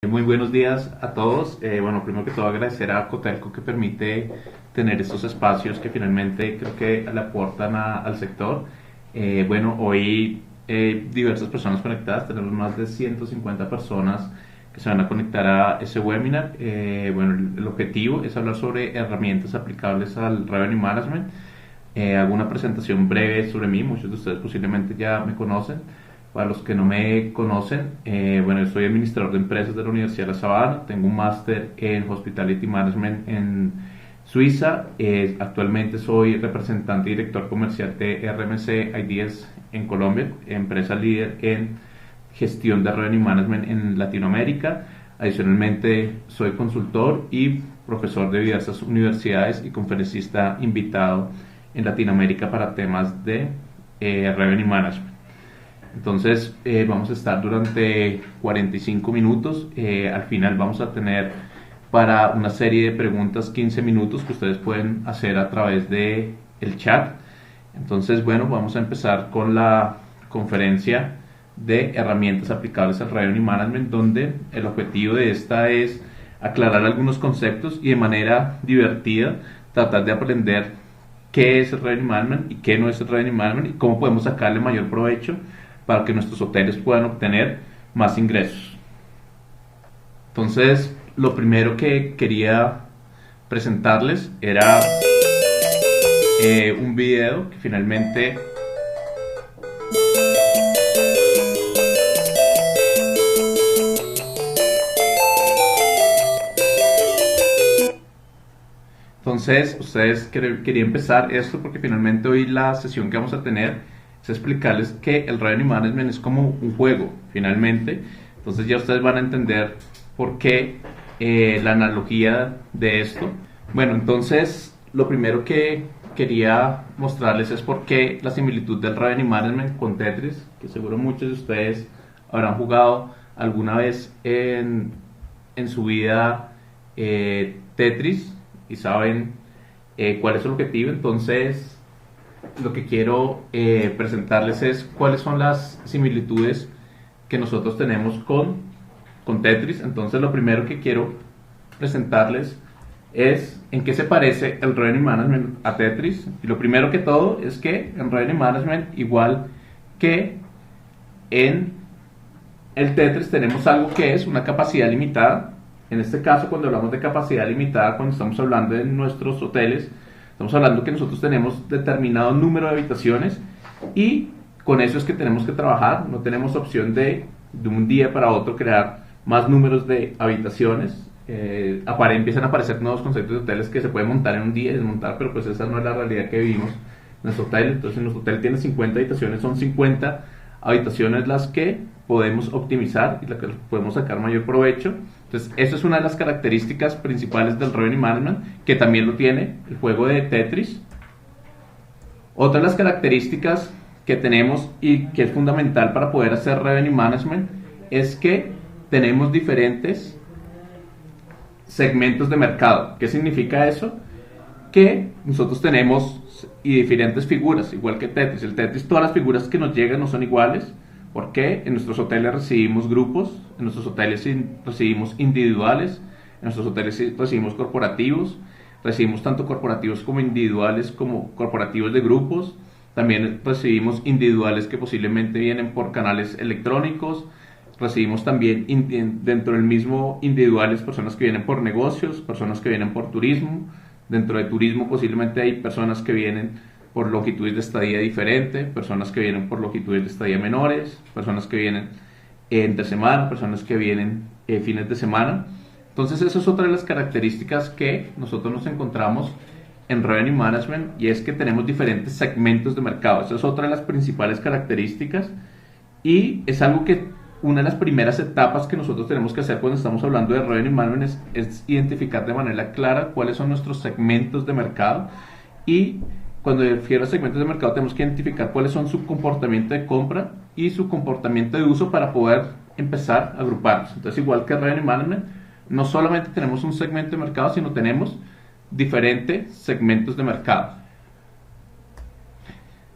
Muy buenos días a todos. Bueno, primero que todo agradecer a Cotelco que permite tener estos espacios que finalmente creo que le aportan al sector. Bueno, hoy diversas personas conectadas, tenemos más de 150 personas que se van a conectar a ese webinar. Bueno, el objetivo es hablar sobre herramientas aplicables al Revenue Management. Hago una presentación breve sobre mí, muchos de ustedes posiblemente ya me conocen. Para los que no me conocen, bueno, soy administrador de empresas de la Universidad de La Sabana, tengo un máster en Hospitality Management en Suiza, actualmente soy representante y director comercial de RMC Ideas en Colombia, empresa líder en gestión de Revenue Management en Latinoamérica. Adicionalmente, soy consultor y profesor de diversas universidades y conferencista invitado en Latinoamérica para temas de Revenue Management. Entonces vamos a estar durante 45 minutos. Al final vamos a tener para una serie de preguntas 15 minutos que ustedes pueden hacer a través de el chat. Entonces, bueno, vamos a empezar con la conferencia de herramientas aplicables al Revenue Management, donde el objetivo de esta es aclarar algunos conceptos y de manera divertida tratar de aprender qué es el Revenue Management y qué no es el Revenue Management y cómo podemos sacarle mayor provecho para que nuestros hoteles puedan obtener más ingresos. Entonces, lo primero que quería presentarles era un video que finalmente ustedes quería empezar esto porque finalmente hoy la sesión que vamos a tener es explicarles que el Revenue Management es como un juego, finalmente. Entonces ya ustedes van a entender por qué la analogía de esto. Bueno, entonces lo primero que quería mostrarles es por qué la similitud del Revenue Management con Tetris, que seguro muchos de ustedes habrán jugado alguna vez en su vida Tetris y saben cuál es el objetivo. Entonces lo que quiero presentarles es cuáles son las similitudes que nosotros tenemos con Tetris. Entonces lo primero que quiero presentarles es en qué se parece el Revenue Management a Tetris. Y lo primero que todo es que en Revenue Management, igual que en el Tetris, tenemos algo que es una capacidad limitada. En este caso, cuando hablamos de capacidad limitada, cuando estamos hablando de nuestros hoteles, estamos hablando que nosotros tenemos determinado número de habitaciones y con eso es que tenemos que trabajar. No tenemos opción de un día para otro crear más números de habitaciones. Empiezan a aparecer nuevos conceptos de hoteles que se pueden montar en un día y desmontar, pero pues esa no es la realidad que vivimos en nuestro hotel. Entonces, nuestro hotel tiene 50 habitaciones, son 50 habitaciones las que podemos optimizar y las que podemos sacar mayor provecho. Entonces, esa es una de las características principales del Revenue Management, que también lo tiene el juego de Tetris. Otra de las características que tenemos y que es fundamental para poder hacer Revenue Management es que tenemos diferentes segmentos de mercado. ¿Qué significa eso? Que nosotros tenemos diferentes figuras, igual que Tetris. El Tetris, todas las figuras que nos llegan no son iguales, porque en nuestros hoteles recibimos grupos, en nuestros hoteles recibimos individuales, en nuestros hoteles recibimos corporativos, recibimos tanto corporativos como individuales, como corporativos de grupos. También recibimos individuales que posiblemente vienen por canales electrónicos. Recibimos también dentro del mismo individuales personas que vienen por negocios, personas que vienen por turismo. Dentro de turismo posiblemente hay personas que vienen por longitudes de estadía diferente, personas que vienen por longitudes de estadía menores, personas que vienen entre semana, personas que vienen fines de semana. Entonces esa es otra de las características que nosotros nos encontramos en Revenue Management, y es que tenemos diferentes segmentos de mercado. Esa es otra de las principales características y es algo que una de las primeras etapas que nosotros tenemos que hacer cuando estamos hablando de Revenue Management es identificar de manera clara cuáles son nuestros segmentos de mercado, y cuando me refiero a segmentos de mercado tenemos que identificar cuáles son su comportamiento de compra y su comportamiento de uso para poder empezar a agruparlos. Entonces, igual que Revenue Management, no solamente tenemos un segmento de mercado, sino tenemos diferentes segmentos de mercado.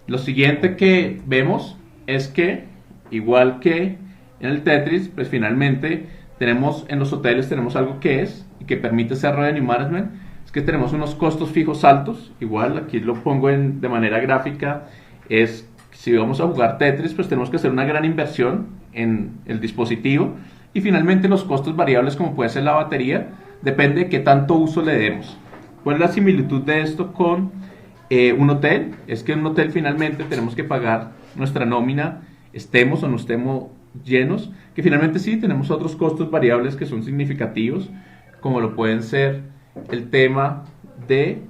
Lo siguiente que vemos es que, igual que en el Tetris, pues finalmente tenemos en los hoteles tenemos algo que es y que permite ser revenue management, es que tenemos unos costos fijos altos, igual aquí lo pongo de manera gráfica, es si vamos a jugar Tetris, pues tenemos que hacer una gran inversión en el dispositivo y finalmente los costos variables como puede ser la batería, depende de qué tanto uso le demos. ¿Cuál es la similitud de esto con un hotel? Es que en un hotel finalmente tenemos que pagar nuestra nómina, estemos o no estemos llenos, que finalmente sí tenemos otros costos variables que son significativos, como lo pueden ser el tema de,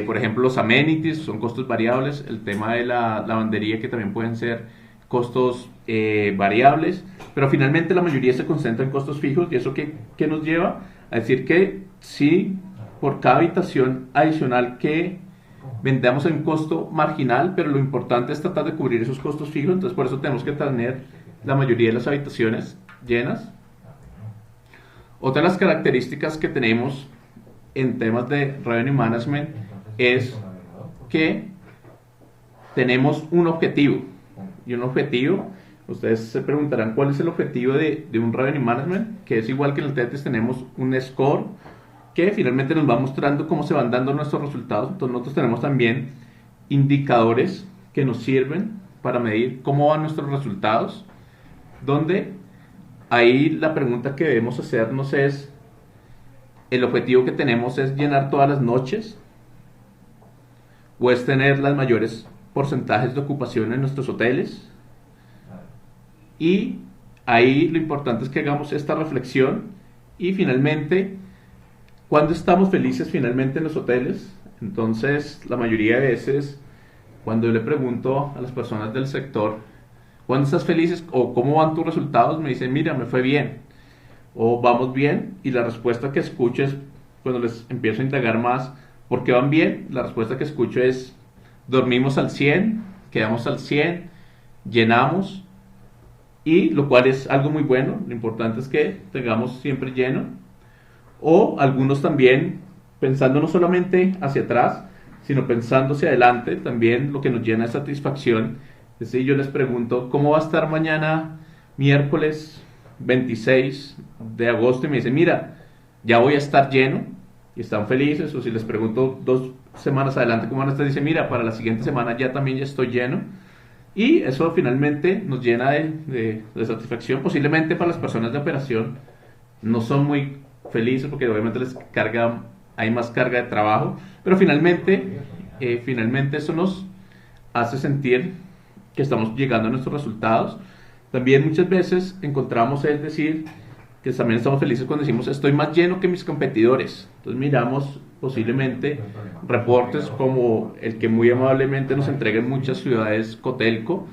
por ejemplo, los amenities, son costos variables, el tema de la lavandería, que también pueden ser costos variables, pero finalmente la mayoría se concentra en costos fijos, y eso que nos lleva a decir que sí, por cada habitación adicional que vendamos en un costo marginal, pero lo importante es tratar de cubrir esos costos fijos, entonces por eso tenemos que tener la mayoría de las habitaciones llenas. Otra de las características que tenemos en temas de revenue management es que tenemos un objetivo, y un objetivo, ustedes se preguntarán cuál es el objetivo de un revenue management, que es igual que en el Tetris tenemos un score que finalmente nos va mostrando cómo se van dando nuestros resultados. Entonces nosotros tenemos también indicadores que nos sirven para medir cómo van nuestros resultados, donde ahí la pregunta que debemos hacernos es, ¿el objetivo que tenemos es llenar todas las noches o es tener las mayores porcentajes de ocupación en nuestros hoteles? Y ahí lo importante es que hagamos esta reflexión y finalmente, ¿cuándo estamos felices finalmente en los hoteles? Entonces, la mayoría de veces, cuando yo le pregunto a las personas del sector, ¿cuándo estás felices o cómo van tus resultados? Me dicen, mira, me fue bien o vamos bien. Y la respuesta que escucho es, cuando les empiezo a indagar más, ¿por qué van bien? La respuesta que escucho es, dormimos al 100, quedamos al 100, llenamos, y lo cual es algo muy bueno. Lo importante es que tengamos siempre lleno. O algunos también, pensando no solamente hacia atrás, sino pensando hacia adelante, también lo que nos llena de satisfacción. Es decir, yo les pregunto, ¿cómo va a estar mañana, miércoles 26 de agosto? Y me dicen, mira, ya voy a estar lleno, y están felices. O si les pregunto 2 semanas adelante, ¿cómo van a estar? Dicen, mira, para la siguiente semana ya también ya estoy lleno. Y eso finalmente nos llena de satisfacción. Posiblemente para las personas de operación no son muy felices porque obviamente hay más carga de trabajo, pero finalmente eso nos hace sentir que estamos llegando a nuestros resultados. También muchas veces encontramos el decir que también estamos felices cuando decimos estoy más lleno que mis competidores. Entonces miramos posiblemente reportes como el que muy amablemente nos entrega en muchas ciudades Cotelco,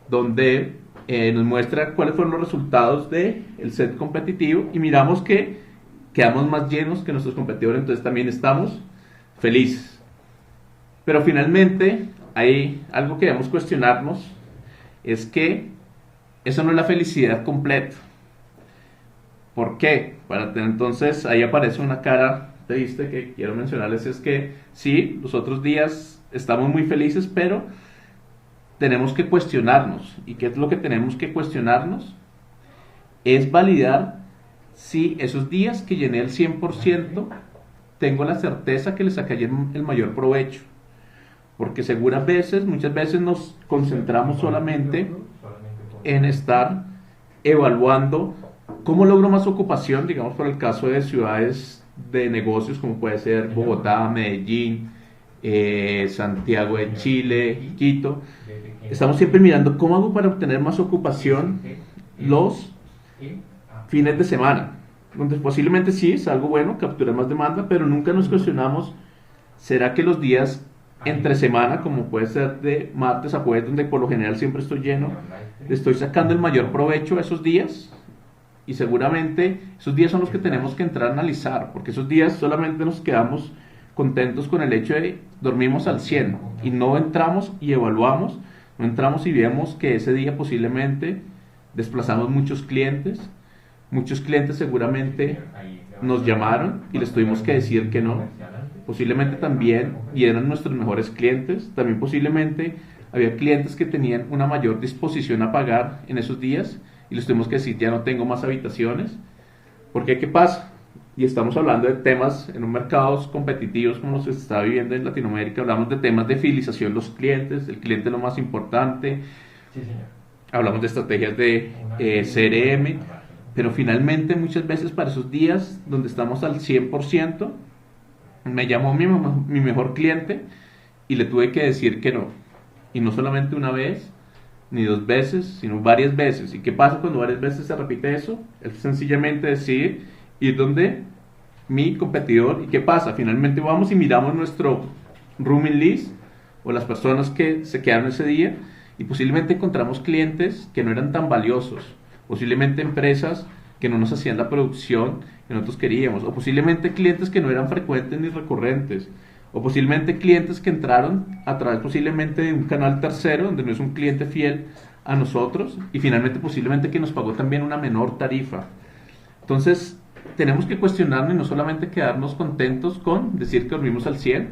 donde nos muestra cuáles fueron los resultados del set competitivo y miramos que quedamos más llenos que nuestros competidores, entonces también estamos felices. Pero finalmente hay algo que debemos cuestionarnos, es que eso no es la felicidad completa. ¿Por qué? Entonces ahí aparece una cara triste que quiero mencionarles, es que sí, los otros días estamos muy felices, pero tenemos que cuestionarnos. ¿Y qué es lo que tenemos que cuestionarnos? Es validar si esos días que llené el 100% tengo la certeza que le saqué el mayor provecho. Porque muchas veces nos concentramos solamente en estar evaluando cómo logro más ocupación, digamos por el caso de ciudades de negocios como puede ser Bogotá, Medellín, Santiago de Chile, Quito. Estamos siempre mirando cómo hago para obtener más ocupación los fines de semana, donde posiblemente sí es algo bueno, capturar más demanda, pero nunca nos cuestionamos, ¿será que los días entre semana, como puede ser de martes a jueves, donde por lo general siempre estoy lleno, le estoy sacando el mayor provecho a esos días? Y seguramente esos días son los que tenemos que entrar a analizar, porque esos días solamente nos quedamos contentos con el hecho de dormimos al 100 y no entramos y evaluamos, no entramos y vemos que ese día posiblemente desplazamos muchos clientes seguramente nos llamaron y les tuvimos que decir que no, posiblemente también, y eran nuestros mejores clientes, también posiblemente había clientes que tenían una mayor disposición a pagar en esos días y les tuvimos que decir ya no tengo más habitaciones. Porque ¿qué pasa? Y estamos hablando de temas en un mercado competitivos como se está viviendo en Latinoamérica, hablamos de temas de fidelización de los clientes, el cliente es lo más importante, Sí, señor. hablamos de estrategias de CRM, pero finalmente muchas veces para esos días donde estamos al 100%, me llamó mi mejor cliente y le tuve que decir que no. Y no solamente una vez, ni dos veces, sino varias veces. ¿Y qué pasa cuando varias veces se repite eso? Es sencillamente decir, ir donde mi competidor. ¿Y qué pasa? Finalmente vamos y miramos nuestro rooming list o las personas que se quedaron ese día y posiblemente encontramos clientes que no eran tan valiosos, posiblemente empresas que no nos hacían la producción que nosotros queríamos, o posiblemente clientes que no eran frecuentes ni recurrentes, o posiblemente clientes que entraron a través posiblemente de un canal tercero donde no es un cliente fiel a nosotros y finalmente posiblemente que nos pagó también una menor tarifa. Entonces tenemos que cuestionarnos y no solamente quedarnos contentos con decir que dormimos al 100.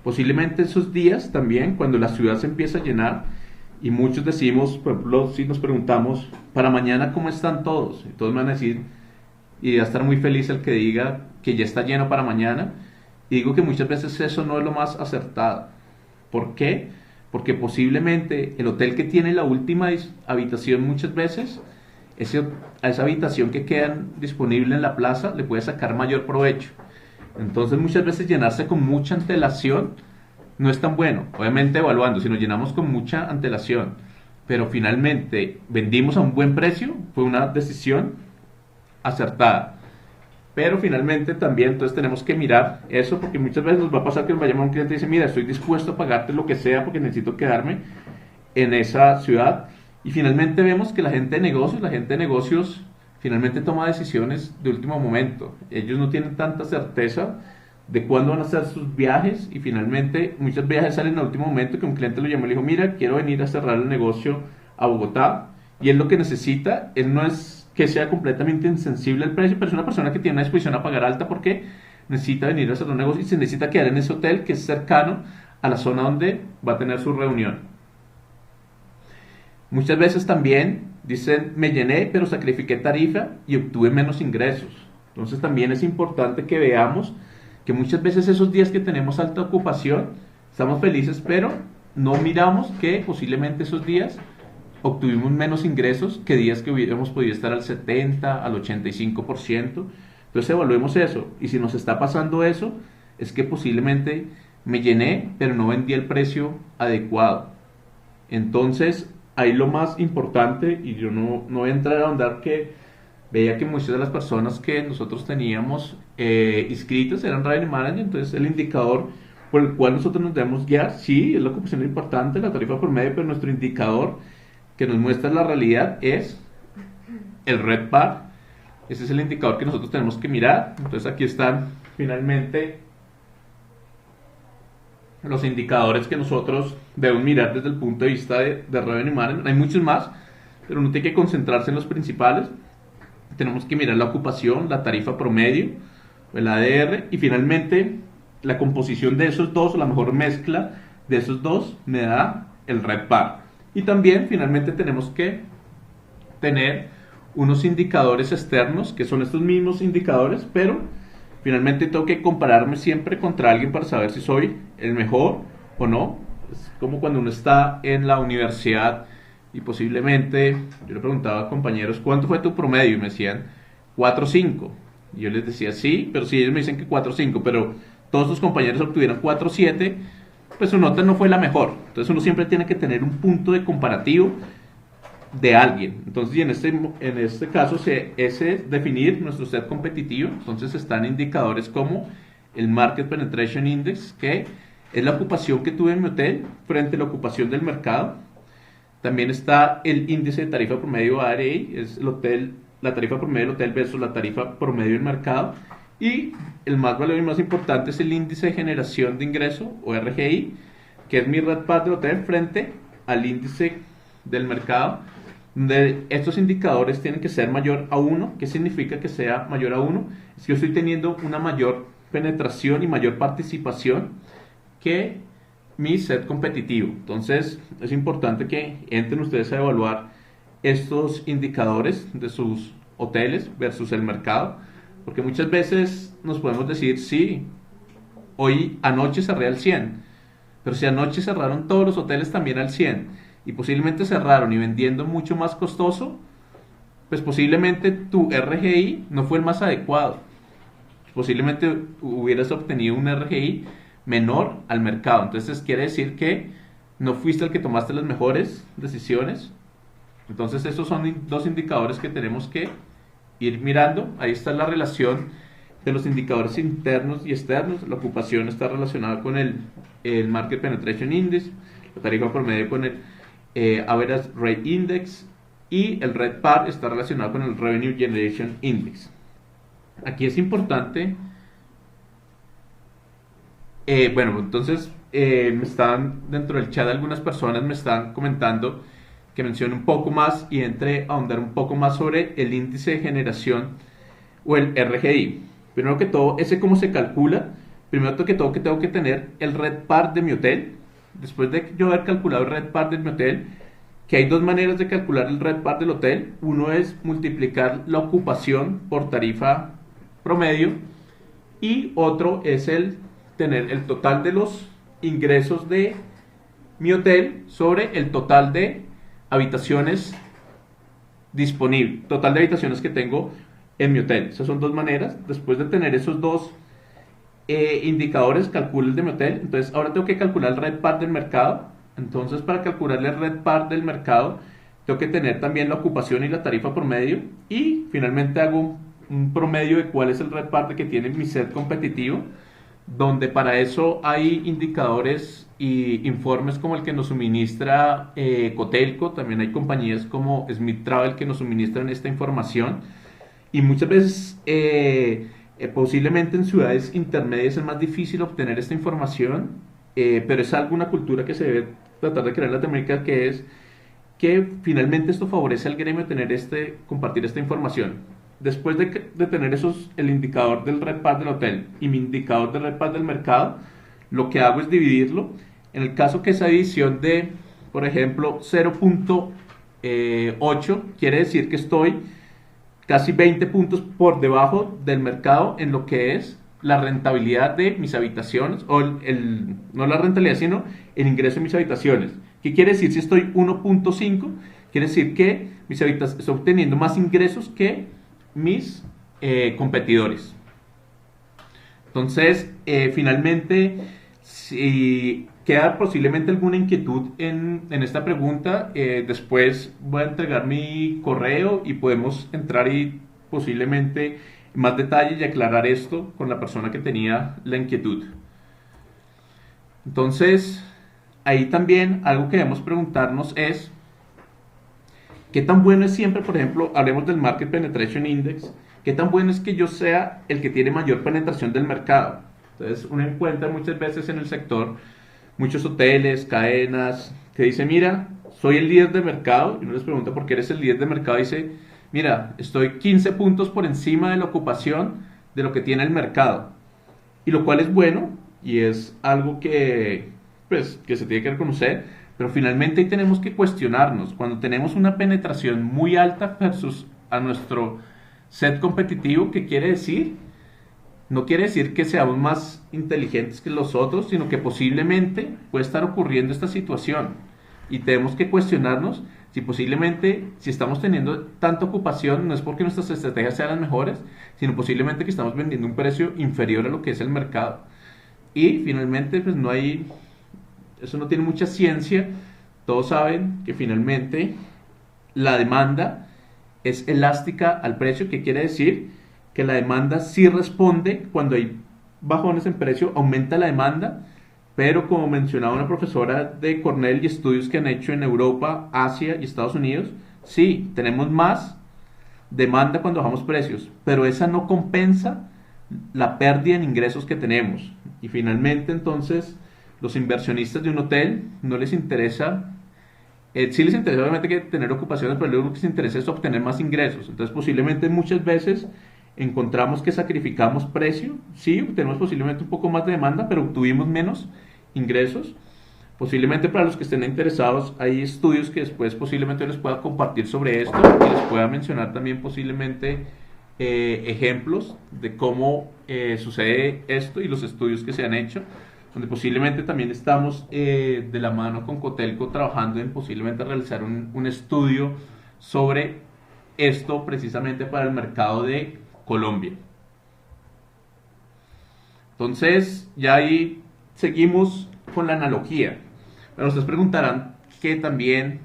Posiblemente esos días también cuando la ciudad se empieza a llenar y muchos decimos, por ejemplo, si nos preguntamos para mañana cómo están todos, y todos van a decir, y va a estar muy feliz el que diga que ya está lleno para mañana. Y digo que muchas veces eso no es lo más acertado. ¿Por qué? Porque posiblemente el hotel que tiene la última habitación muchas veces, a esa habitación que queda disponible en la plaza le puede sacar mayor provecho. Entonces muchas veces llenarse con mucha antelación no es tan bueno. Obviamente evaluando, si nos llenamos con mucha antelación, pero finalmente vendimos a un buen precio, fue una decisión acertada. Pero finalmente también entonces tenemos que mirar eso porque muchas veces nos va a pasar que nos va a llamar un cliente y dice, mira, estoy dispuesto a pagarte lo que sea porque necesito quedarme en esa ciudad. Y finalmente vemos que la gente de negocios finalmente toma decisiones de último momento. Ellos no tienen tanta certeza de cuándo van a hacer sus viajes y finalmente muchos viajes salen al último momento que un cliente lo llamó y le dijo, mira, quiero venir a cerrar el negocio a Bogotá y él lo que necesita, él no es que sea completamente insensible al precio, pero es una persona que tiene una disposición a pagar alta porque necesita venir a hacer un negocio y se necesita quedar en ese hotel que es cercano a la zona donde va a tener su reunión. Muchas veces también dicen, me llené, pero sacrifiqué tarifa y obtuve menos ingresos. Entonces también es importante que veamos que muchas veces esos días que tenemos alta ocupación, estamos felices, pero no miramos que posiblemente esos días obtuvimos menos ingresos que días que hubiéramos podido estar al 70, al 85%. Entonces evaluemos eso. Y si nos está pasando eso, es que posiblemente me llené, pero no vendí el precio adecuado. Entonces, ahí lo más importante, y yo no voy a entrar a ahondar, que veía que muchas de las personas que nosotros teníamos inscritas eran revenue manager, entonces el indicador por el cual nosotros nos debemos guiar, sí, es la ocupación importante, la tarifa por medio, pero nuestro indicador que nos muestra la realidad es el red bar. Ese es el indicador que nosotros tenemos que mirar. Entonces aquí están finalmente los indicadores que nosotros debemos mirar desde el punto de vista de revenue management. Hay muchos más, pero uno tiene que concentrarse en los principales. Tenemos que mirar la ocupación, la tarifa promedio, el ADR y finalmente la composición de esos dos, o la mejor mezcla de esos dos me da el red bar. Y también finalmente tenemos que tener unos indicadores externos que son estos mismos indicadores, pero finalmente tengo que compararme siempre contra alguien para saber si soy el mejor o no. Es como cuando uno está en la universidad y posiblemente yo le preguntaba a compañeros cuánto fue tu promedio y me decían 4.5 y yo les decía sí, pero si ellos me dicen que 4.5 pero todos sus compañeros obtuvieron 4.7, pues su nota no fue la mejor. Entonces uno siempre tiene que tener un punto de comparativo de alguien. Entonces, y en este caso es definir nuestro set competitivo. Entonces están indicadores como el Market Penetration Index, que es la ocupación que tuve en mi hotel frente a la ocupación del mercado. También está el índice de tarifa promedio ARA, es el hotel, la tarifa promedio del hotel versus la tarifa promedio del mercado. Y el más valioso y más importante es el índice de generación de ingreso, o RGI, que es mi red path del hotel frente al índice del mercado, donde estos indicadores tienen que ser mayor a 1. ¿Qué significa que sea mayor a 1? Es que yo estoy teniendo una mayor penetración y mayor participación que mi set competitivo. Entonces es importante que entren ustedes a evaluar estos indicadores de sus hoteles versus el mercado, porque muchas veces nos podemos decir, sí, hoy anoche cerré al 100, pero si anoche cerraron todos los hoteles también al 100 y posiblemente cerraron y vendiendo mucho más costoso, pues posiblemente tu RGI no fue el más adecuado. Posiblemente hubieras obtenido un RGI menor al mercado. Entonces quiere decir que no fuiste el que tomaste las mejores decisiones. Entonces esos son dos indicadores que tenemos que ir mirando. Ahí está la relación de los indicadores internos y externos. La ocupación está relacionada con el Market Penetration Index, la tarifa promedio con el Average Rate Index, y el RevPAR está relacionado con el Revenue Generation Index. Aquí es importante, bueno, entonces me están dentro del chat, algunas personas me están comentando que mencione un poco más y entre a ahondar un poco más sobre el índice de generación o el RGI. Primero que todo, ese cómo se calcula. Primero que todo, que tengo que tener el RevPAR de mi hotel. Después de yo haber calculado el RevPAR de mi hotel, que hay dos maneras de calcular el RevPAR del hotel. Uno es multiplicar la ocupación por tarifa promedio y otro es el tener el total de los ingresos de mi hotel sobre el total de habitaciones disponibles, total de habitaciones que tengo en mi hotel. Esas son dos maneras. Después de tener esos dos indicadores, calculo el de mi hotel. Entonces ahora tengo que calcular el RevPAR del mercado. Entonces, para calcular el RevPAR del mercado, tengo que tener también la ocupación y la tarifa promedio. Y finalmente hago un promedio de cuál es el RevPAR que tiene mi set competitivo, donde para eso hay indicadores y informes como el que nos suministra Cotelco. También hay compañías como Smith Travel que nos suministran esta información. Y muchas veces, posiblemente en ciudades intermedias es más difícil obtener esta información, pero es alguna cultura que se debe tratar de crear en Latinoamérica, que es que finalmente esto favorece al gremio tener compartir esta información. Después de tener el indicador del RevPAR del hotel y mi indicador del RevPAR del mercado, lo que hago es dividirlo. En el caso que esa división de, por ejemplo, 0.8, quiere decir que estoy casi 20 puntos por debajo del mercado en lo que es la rentabilidad de mis habitaciones, o no la rentabilidad, sino el ingreso de mis habitaciones. ¿Qué quiere decir? Si estoy 1.5, quiere decir que estoy obteniendo más ingresos que mis competidores. Entonces, finalmente, si queda posiblemente alguna inquietud en esta pregunta, después voy a entregar mi correo y podemos entrar y posiblemente más detalle y aclarar esto con la persona que tenía la inquietud. Entonces, ahí también algo que debemos preguntarnos es ¿qué tan bueno es siempre, por ejemplo, hablemos del Market Penetration Index, qué tan bueno es que yo sea el que tiene mayor penetración del mercado? Entonces, uno encuentra muchas veces en el sector muchos hoteles, cadenas, que dicen, mira, soy el líder de mercado, y uno les pregunta por qué eres el líder de mercado, y dice, mira, estoy 15 puntos por encima de la ocupación de lo que tiene el mercado. Y lo cual es bueno, y es algo que, pues, que se tiene que reconocer, pero finalmente ahí tenemos que cuestionarnos. Cuando tenemos una penetración muy alta versus a nuestro set competitivo, ¿qué quiere decir? No quiere decir que seamos más inteligentes que los otros, sino que posiblemente puede estar ocurriendo esta situación. Y tenemos que cuestionarnos si posiblemente, si estamos teniendo tanta ocupación, no es porque nuestras estrategias sean las mejores, sino posiblemente que estamos vendiendo un precio inferior a lo que es el mercado. Y finalmente, pues no hay, eso no tiene mucha ciencia. Todos saben que finalmente la demanda es elástica al precio, que quiere decir que la demanda sí responde cuando hay bajones en precio, aumenta la demanda, pero como mencionaba una profesora de Cornell y estudios que han hecho en Europa, Asia y Estados Unidos, sí, tenemos más demanda cuando bajamos precios, pero esa no compensa la pérdida en ingresos que tenemos. Y finalmente, entonces, los inversionistas de un hotel no les interesa, sí les interesa obviamente que tener ocupaciones, pero lo que les interesa es obtener más ingresos. Entonces, posiblemente muchas veces encontramos que sacrificamos precio, sí, obtenemos posiblemente un poco más de demanda, pero obtuvimos menos ingresos. Posiblemente para los que estén interesados hay estudios que después posiblemente les pueda compartir sobre esto y les pueda mencionar también posiblemente ejemplos de cómo sucede esto y los estudios que se han hecho, donde posiblemente también estamos de la mano con Cotelco trabajando en posiblemente realizar un estudio sobre esto precisamente para el mercado de Colombia. Entonces, ya ahí seguimos con la analogía. Pero ustedes preguntarán que también,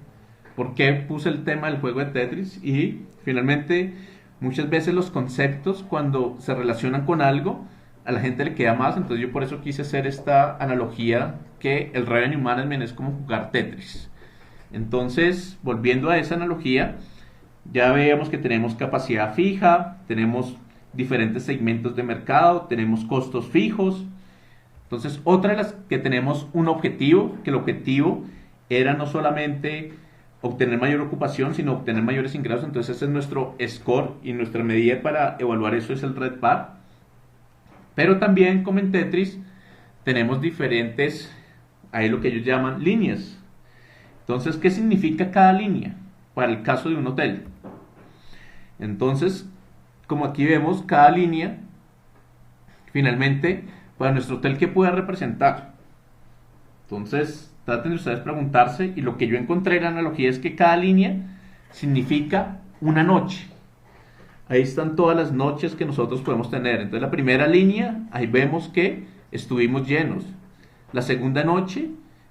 ¿por qué puse el tema del juego de Tetris? Y finalmente, muchas veces los conceptos cuando se relacionan con algo, a la gente le queda más. Entonces yo por eso quise hacer esta analogía que el Revenue Management es como jugar Tetris. Entonces, volviendo a esa analogía, ya veíamos que tenemos capacidad fija, tenemos diferentes segmentos de mercado, tenemos costos fijos. Entonces, otra de las que tenemos un objetivo, que el objetivo era no solamente obtener mayor ocupación, sino obtener mayores ingresos. Entonces, ese es nuestro score y nuestra medida para evaluar eso es el red bar. Pero también, como en Tetris, tenemos diferentes, ahí lo que ellos llaman líneas. Entonces, ¿qué significa cada línea para el caso de un hotel? Entonces, como aquí vemos, cada línea, finalmente, para nuestro hotel, ¿qué puede representar? Entonces, traten de ustedes preguntarse, y lo que yo encontré en la analogía es que cada línea significa una noche. Ahí están todas las noches que nosotros podemos tener. Entonces, la primera línea, ahí vemos que estuvimos llenos. La segunda noche,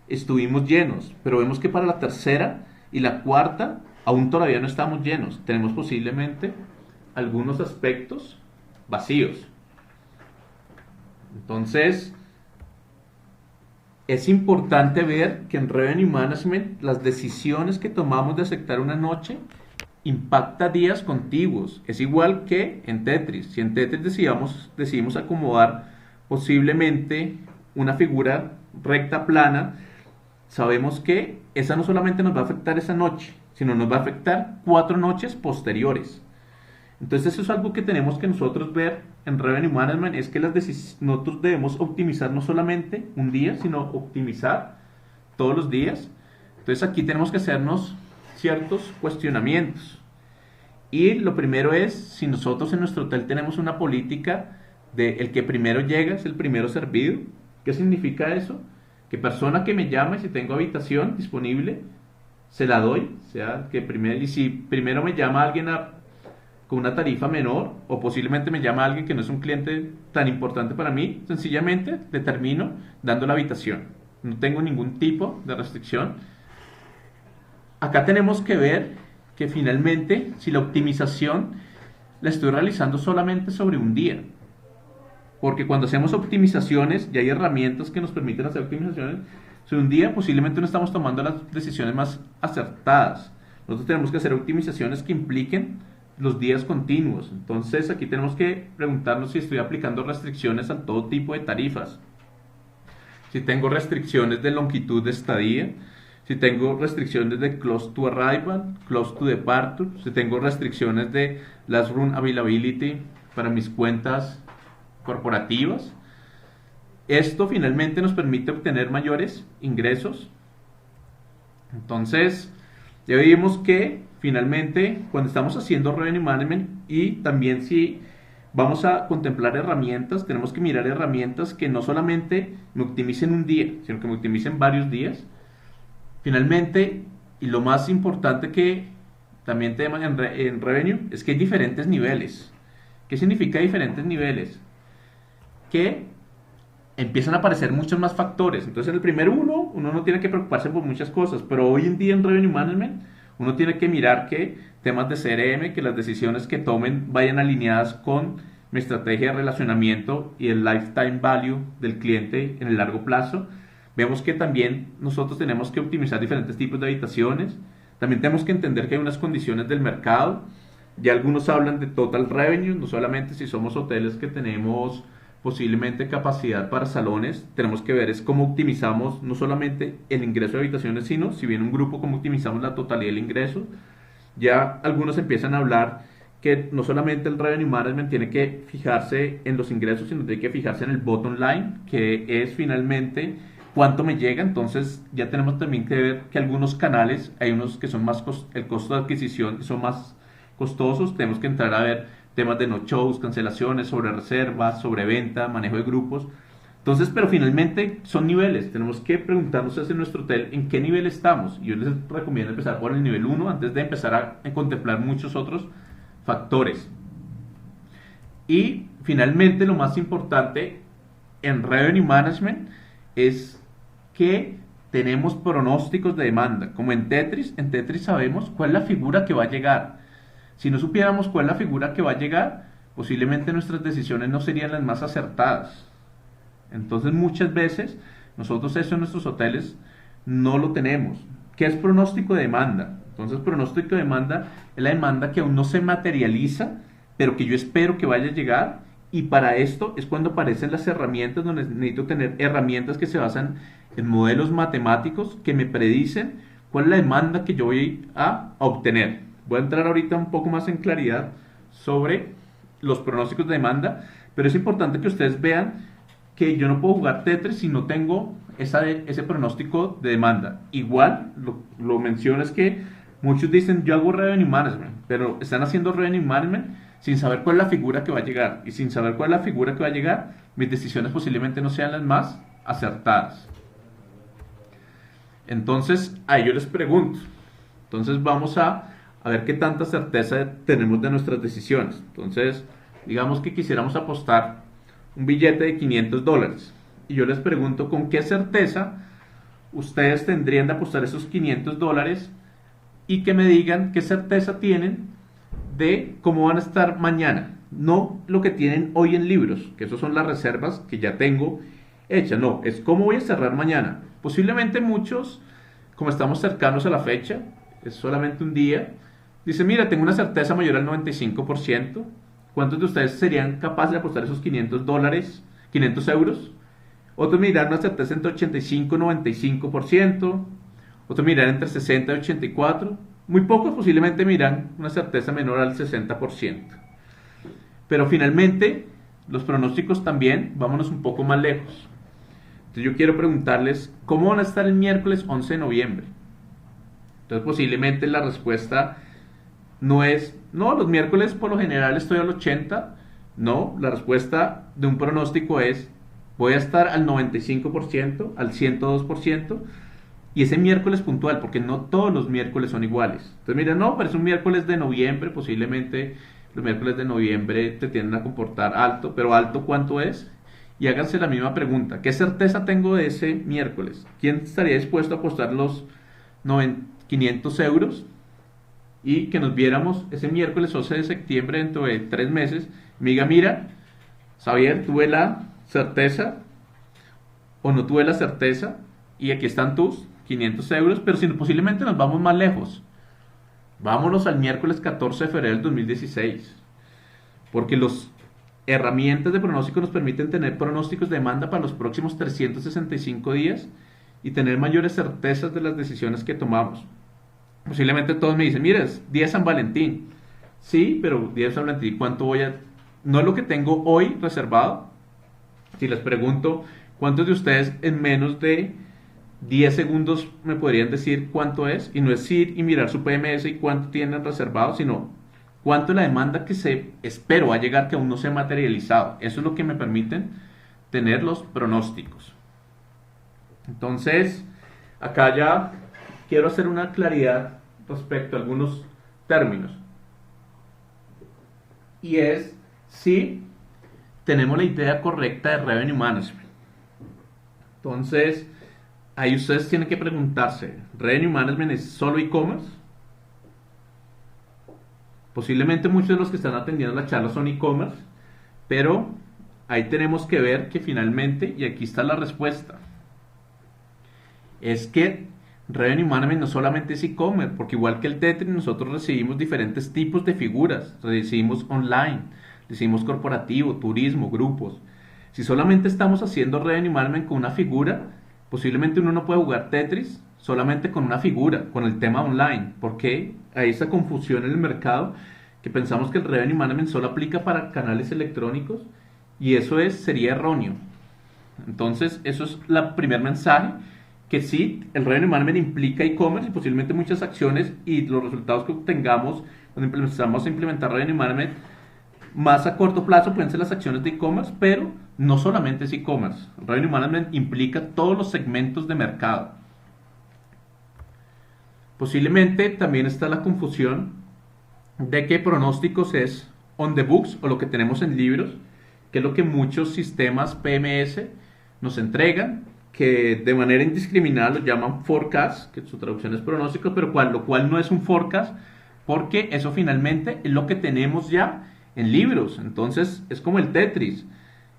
estuvimos llenos. Pero vemos que para la tercera y la cuarta, aún todavía no estamos llenos. Tenemos posiblemente algunos aspectos vacíos. Entonces, es importante ver que en Revenue Management las decisiones que tomamos de aceptar una noche impacta días contiguos. Es igual que en Tetris. Si en Tetris decidimos acomodar posiblemente una figura recta plana, sabemos que esa no solamente nos va a afectar esa noche, sino nos va a afectar 4 noches posteriores. Entonces eso es algo que tenemos que nosotros ver en Revenue Management, es que nosotros debemos optimizar no solamente un día, sino optimizar todos los días. Entonces aquí tenemos que hacernos ciertos cuestionamientos. Y lo primero es, si nosotros en nuestro hotel tenemos una política de el que primero llega es el primero servido. ¿Qué significa eso? Que persona que me llame, si tengo habitación disponible, se la doy. O sea, que primero, y si primero me llama alguien con una tarifa menor, o posiblemente me llama alguien que no es un cliente tan importante para mí, sencillamente le termino dando la habitación. No tengo ningún tipo de restricción. Acá tenemos que ver que finalmente, si la optimización la estoy realizando solamente sobre un día, porque cuando hacemos optimizaciones, y hay herramientas que nos permiten hacer optimizaciones, sobre un día posiblemente no estamos tomando las decisiones más acertadas. Nosotros tenemos que hacer optimizaciones que impliquen los días continuos. Entonces aquí tenemos que preguntarnos si estoy aplicando restricciones a todo tipo de tarifas, si tengo restricciones de longitud de estadía, si tengo restricciones de close to arrival, close to departure, si tengo restricciones de last run availability para mis cuentas corporativas. Esto finalmente nos permite obtener mayores ingresos. Entonces, ya vimos que finalmente cuando estamos haciendo Revenue Management, y también si vamos a contemplar herramientas, tenemos que mirar herramientas que no solamente me optimicen un día, sino que me optimicen varios días. Finalmente, y lo más importante que también tenemos en Revenue, es que hay diferentes niveles. ¿Qué significa diferentes niveles? Que empiezan a aparecer muchos más factores. Entonces, en el primer uno no tiene que preocuparse por muchas cosas, pero hoy en día en Revenue Management, uno tiene que mirar que temas de CRM, que las decisiones que tomen vayan alineadas con mi estrategia de relacionamiento y el lifetime value del cliente en el largo plazo. Vemos que también nosotros tenemos que optimizar diferentes tipos de habitaciones. También tenemos que entender que hay unas condiciones del mercado. Ya algunos hablan de total revenue, no solamente si somos hoteles que tenemos posiblemente capacidad para salones, tenemos que ver es cómo optimizamos no solamente el ingreso de habitaciones, sino si viene un grupo, cómo optimizamos la totalidad del ingreso. Ya algunos empiezan a hablar que no solamente el Revenue Management tiene que fijarse en los ingresos, sino tiene que fijarse en el bottom line, que es finalmente cuánto me llega. Entonces ya tenemos también que ver que algunos canales, hay unos que son más, el costo de adquisición son más costosos, tenemos que entrar a ver temas de no shows, cancelaciones, sobre reservas, sobre venta, manejo de grupos. Entonces, pero finalmente son niveles, tenemos que preguntarnos en nuestro hotel en qué nivel estamos. Yo les recomiendo empezar por el nivel uno antes de empezar a contemplar muchos otros factores. Y finalmente lo más importante en Revenue Management es que tenemos pronósticos de demanda. Como en Tetris sabemos cuál es la figura que va a llegar. Si no supiéramos cuál es la figura que va a llegar, posiblemente nuestras decisiones no serían las más acertadas. Entonces muchas veces nosotros eso en nuestros hoteles no lo tenemos. ¿Qué es pronóstico de demanda? Entonces pronóstico de demanda es la demanda que aún no se materializa, pero que yo espero que vaya a llegar, y para esto es cuando aparecen las herramientas, donde necesito tener herramientas que se basan en modelos matemáticos que me predicen cuál es la demanda que yo voy a obtener. Voy a entrar ahorita un poco más en claridad sobre los pronósticos de demanda, pero es importante que ustedes vean que yo no puedo jugar Tetris si no tengo ese pronóstico de demanda. Igual, lo menciono, es que muchos dicen yo hago Revenue Management, pero están haciendo Revenue Management sin saber cuál es la figura que va a llegar. Y sin saber cuál es la figura que va a llegar, mis decisiones posiblemente no sean las más acertadas. Entonces, a ellos les pregunto. Entonces vamos a ver qué tanta certeza tenemos de nuestras decisiones. Entonces, digamos que quisiéramos apostar un billete de $500. Y yo les pregunto con qué certeza ustedes tendrían de apostar esos $500, y que me digan qué certeza tienen de cómo van a estar mañana. No lo que tienen hoy en libros, que esos son las reservas que ya tengo hechas. No, es cómo voy a cerrar mañana. Posiblemente muchos, como estamos cercanos a la fecha, es solamente un día, dicen, mira, tengo una certeza mayor al 95%. ¿Cuántos de ustedes serían capaces de apostar esos $500, 500 euros? Otros miran una certeza entre 85 y 95%. Otros miran entre 60 y 84%. Muy pocos posiblemente miran una certeza menor al 60%. Pero finalmente, los pronósticos también, vámonos un poco más lejos. Entonces yo quiero preguntarles, ¿cómo van a estar el miércoles 11 de noviembre? Entonces posiblemente la respuesta no es, no, los miércoles por lo general estoy al 80%. No, la respuesta de un pronóstico es, voy a estar al 95%, al 102%, y ese miércoles puntual, porque no todos los miércoles son iguales. Entonces mira, no, pero es un miércoles de noviembre, posiblemente los miércoles de noviembre te tienden a comportar alto, pero alto ¿cuánto es? Y háganse la misma pregunta, ¿qué certeza tengo de ese miércoles? ¿Quién estaría dispuesto a apostar los 500 euros? Y que nos viéramos ese miércoles 11 de septiembre dentro de 3 meses. Me diga, mira, Xavier, tuve la certeza o no tuve la certeza, y aquí están tus 500 euros, pero si posiblemente nos vamos más lejos. Vámonos al miércoles 14 de febrero del 2016, porque las herramientas de pronóstico nos permiten tener pronósticos de demanda para los próximos 365 días y tener mayores certezas de las decisiones que tomamos. Posiblemente todos me dicen, mira, es día de San Valentín. Sí, pero día de San Valentín, ¿cuánto voy a...? No es lo que tengo hoy reservado. Si les pregunto, ¿cuántos de ustedes en menos de 10 segundos me podrían decir cuánto es? Y no es ir y mirar su PMS y cuánto tienen reservado, sino cuánto es la demanda que espero va a llegar, que aún no se ha materializado. Eso es lo que me permiten tener los pronósticos. Entonces, acá ya quiero hacer una claridad respecto a algunos términos. Y es si tenemos la idea correcta de Revenue Management. Entonces, ahí ustedes tienen que preguntarse, ¿Revenue Management es solo e-commerce? Posiblemente muchos de los que están atendiendo la charla son e-commerce, pero ahí tenemos que ver que finalmente, y aquí está la respuesta, es que Revenue Management no solamente es e-commerce, porque igual que el Tetris, nosotros recibimos diferentes tipos de figuras. Recibimos online, recibimos corporativo, turismo, grupos. Si solamente estamos haciendo Revenue Management con una figura, posiblemente uno no puede jugar Tetris solamente con una figura, con el tema online, porque hay esa confusión en el mercado que pensamos que el Revenue Management solo aplica para canales electrónicos, y eso sería erróneo. Entonces, eso es el primer mensaje, que sí, el revenue management implica e-commerce y posiblemente muchas acciones y los resultados que obtengamos cuando empezamos a implementar revenue management más a corto plazo pueden ser las acciones de e-commerce, pero no solamente es e-commerce. Revenue management implica todos los segmentos de mercado. Posiblemente también está la confusión de que pronósticos es on the books o lo que tenemos en libros, que es lo que muchos sistemas PMS nos entregan, que de manera indiscriminada lo llaman forecast, que su traducción es pronóstico, pero lo cual no es un forecast, porque eso finalmente es lo que tenemos ya en libros. Entonces es como el Tetris.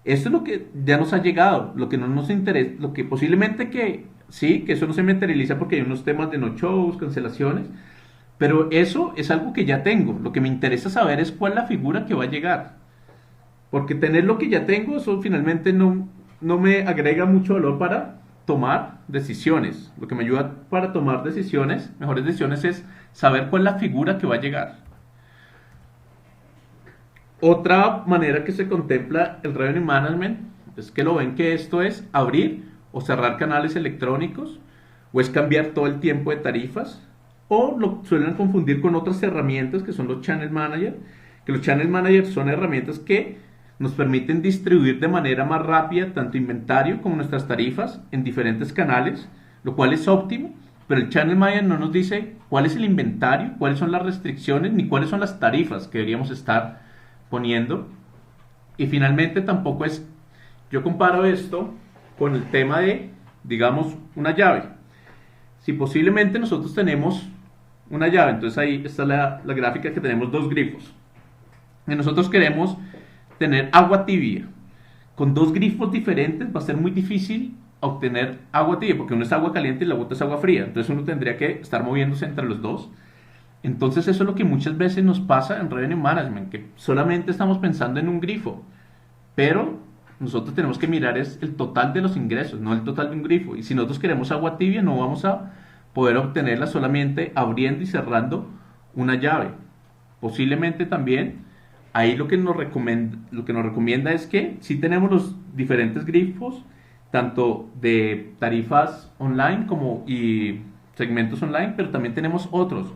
Esto es lo que ya nos ha llegado, lo que no nos interesa, lo que posiblemente que sí, que eso no se materializa porque hay unos temas de no shows, cancelaciones, pero eso es algo que ya tengo. Lo que me interesa saber es cuál es la figura que va a llegar. Porque tener lo que ya tengo, eso finalmente no me agrega mucho valor para tomar decisiones. Lo que me ayuda para tomar decisiones, mejores decisiones, es saber cuál es la figura que va a llegar. Otra manera que se contempla el revenue management es que lo ven que esto es abrir o cerrar canales electrónicos, o es cambiar todo el tiempo de tarifas, o lo suelen confundir con otras herramientas que son los channel manager, que los channel managers son herramientas que nos permiten distribuir de manera más rápida tanto inventario como nuestras tarifas en diferentes canales, lo cual es óptimo, pero el channel manager no nos dice cuál es el inventario, cuáles son las restricciones, ni cuáles son las tarifas que deberíamos estar poniendo. Y finalmente tampoco es, yo comparo esto con el tema de, digamos, una llave. Si posiblemente nosotros tenemos una llave, entonces ahí está la gráfica que tenemos dos grifos, y nosotros queremos tener agua tibia. Con dos grifos diferentes va a ser muy difícil obtener agua tibia, porque uno es agua caliente y la otra es agua fría. Entonces uno tendría que estar moviéndose entre los dos. Entonces eso es lo que muchas veces nos pasa en Revenue Management, que solamente estamos pensando en un grifo, pero nosotros tenemos que mirar es el total de los ingresos, no el total de un grifo. Y si nosotros queremos agua tibia, no vamos a poder obtenerla solamente abriendo y cerrando una llave. Posiblemente también ahí lo que nos recomienda es que si tenemos los diferentes grifos, tanto de tarifas online como y segmentos online, pero también tenemos otros.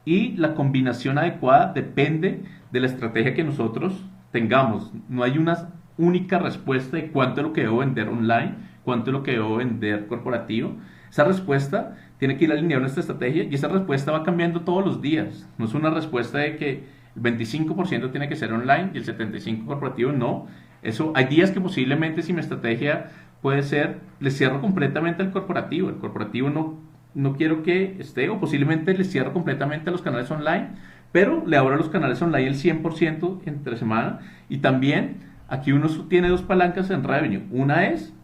Y la combinación adecuada depende de la estrategia que nosotros tengamos. No hay una única respuesta de cuánto es lo que debo vender online, cuánto es lo que debo vender corporativo. Esa respuesta tiene que ir alineada a nuestra estrategia y esa respuesta va cambiando todos los días. No es una respuesta de que el 25% tiene que ser online y el 75% corporativo, no. Eso, hay días que posiblemente si mi estrategia puede ser, le cierro completamente al corporativo. El corporativo no quiero que esté, o posiblemente le cierro completamente a los canales online, pero le abro a los canales online el 100% entre semana. Y también aquí uno tiene dos palancas en revenue. Una es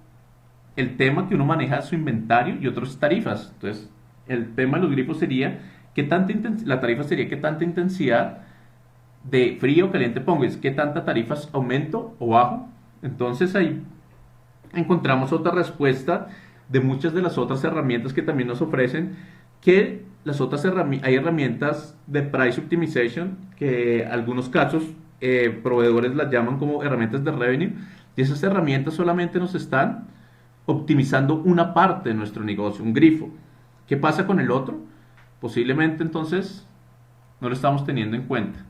el tema que uno maneja su inventario y otro es tarifas. Entonces, el tema de los grifos sería la tarifa sería qué tanta intensidad de frío o caliente pongo, es qué tanta tarifas aumento o bajo. Entonces ahí encontramos otra respuesta de muchas de las otras herramientas que también nos ofrecen, que hay herramientas de price optimization que en algunos casos proveedores las llaman como herramientas de revenue, y esas herramientas solamente nos están optimizando una parte de nuestro negocio, un grifo. ¿Qué pasa con el otro? Posiblemente entonces no lo estamos teniendo en cuenta.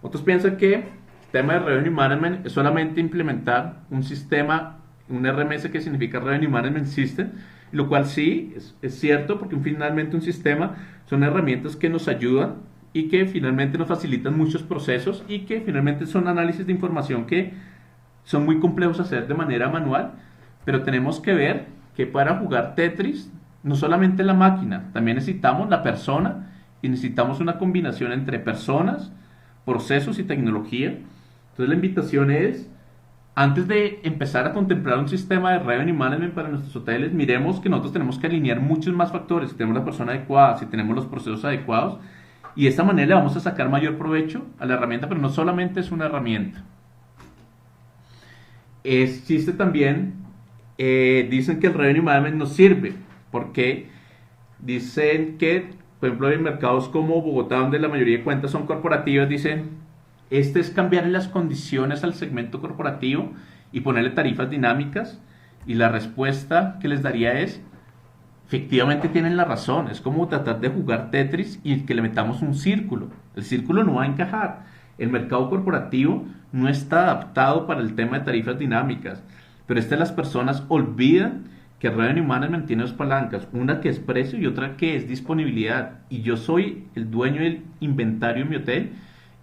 Otros piensan que el tema de Revenue Management es solamente implementar un sistema, un RMS que significa Revenue Management System, lo cual sí es cierto, porque finalmente un sistema son herramientas que nos ayudan y que finalmente nos facilitan muchos procesos y que finalmente son análisis de información que son muy complejos de hacer de manera manual, pero tenemos que ver que para jugar Tetris no solamente la máquina, también necesitamos la persona y necesitamos una combinación entre personas, procesos y tecnología. Entonces la invitación es, antes de empezar a contemplar un sistema de revenue management para nuestros hoteles, miremos que nosotros tenemos que alinear muchos más factores, si tenemos la persona adecuada, si tenemos los procesos adecuados, y de esta manera le vamos a sacar mayor provecho a la herramienta, pero no solamente es una herramienta. Existe también, dicen que el revenue management nos sirve, porque dicen que por ejemplo, en mercados como Bogotá, donde la mayoría de cuentas son corporativas, dicen, este es cambiarle las condiciones al segmento corporativo y ponerle tarifas dinámicas. Y la respuesta que les daría es, efectivamente tienen la razón, es como tratar de jugar Tetris y que le metamos un círculo. El círculo no va a encajar. El mercado corporativo no está adaptado para el tema de tarifas dinámicas, pero las personas olvidan que Revenue Management tiene dos palancas, una que es precio y otra que es disponibilidad. Y yo soy el dueño del inventario en mi hotel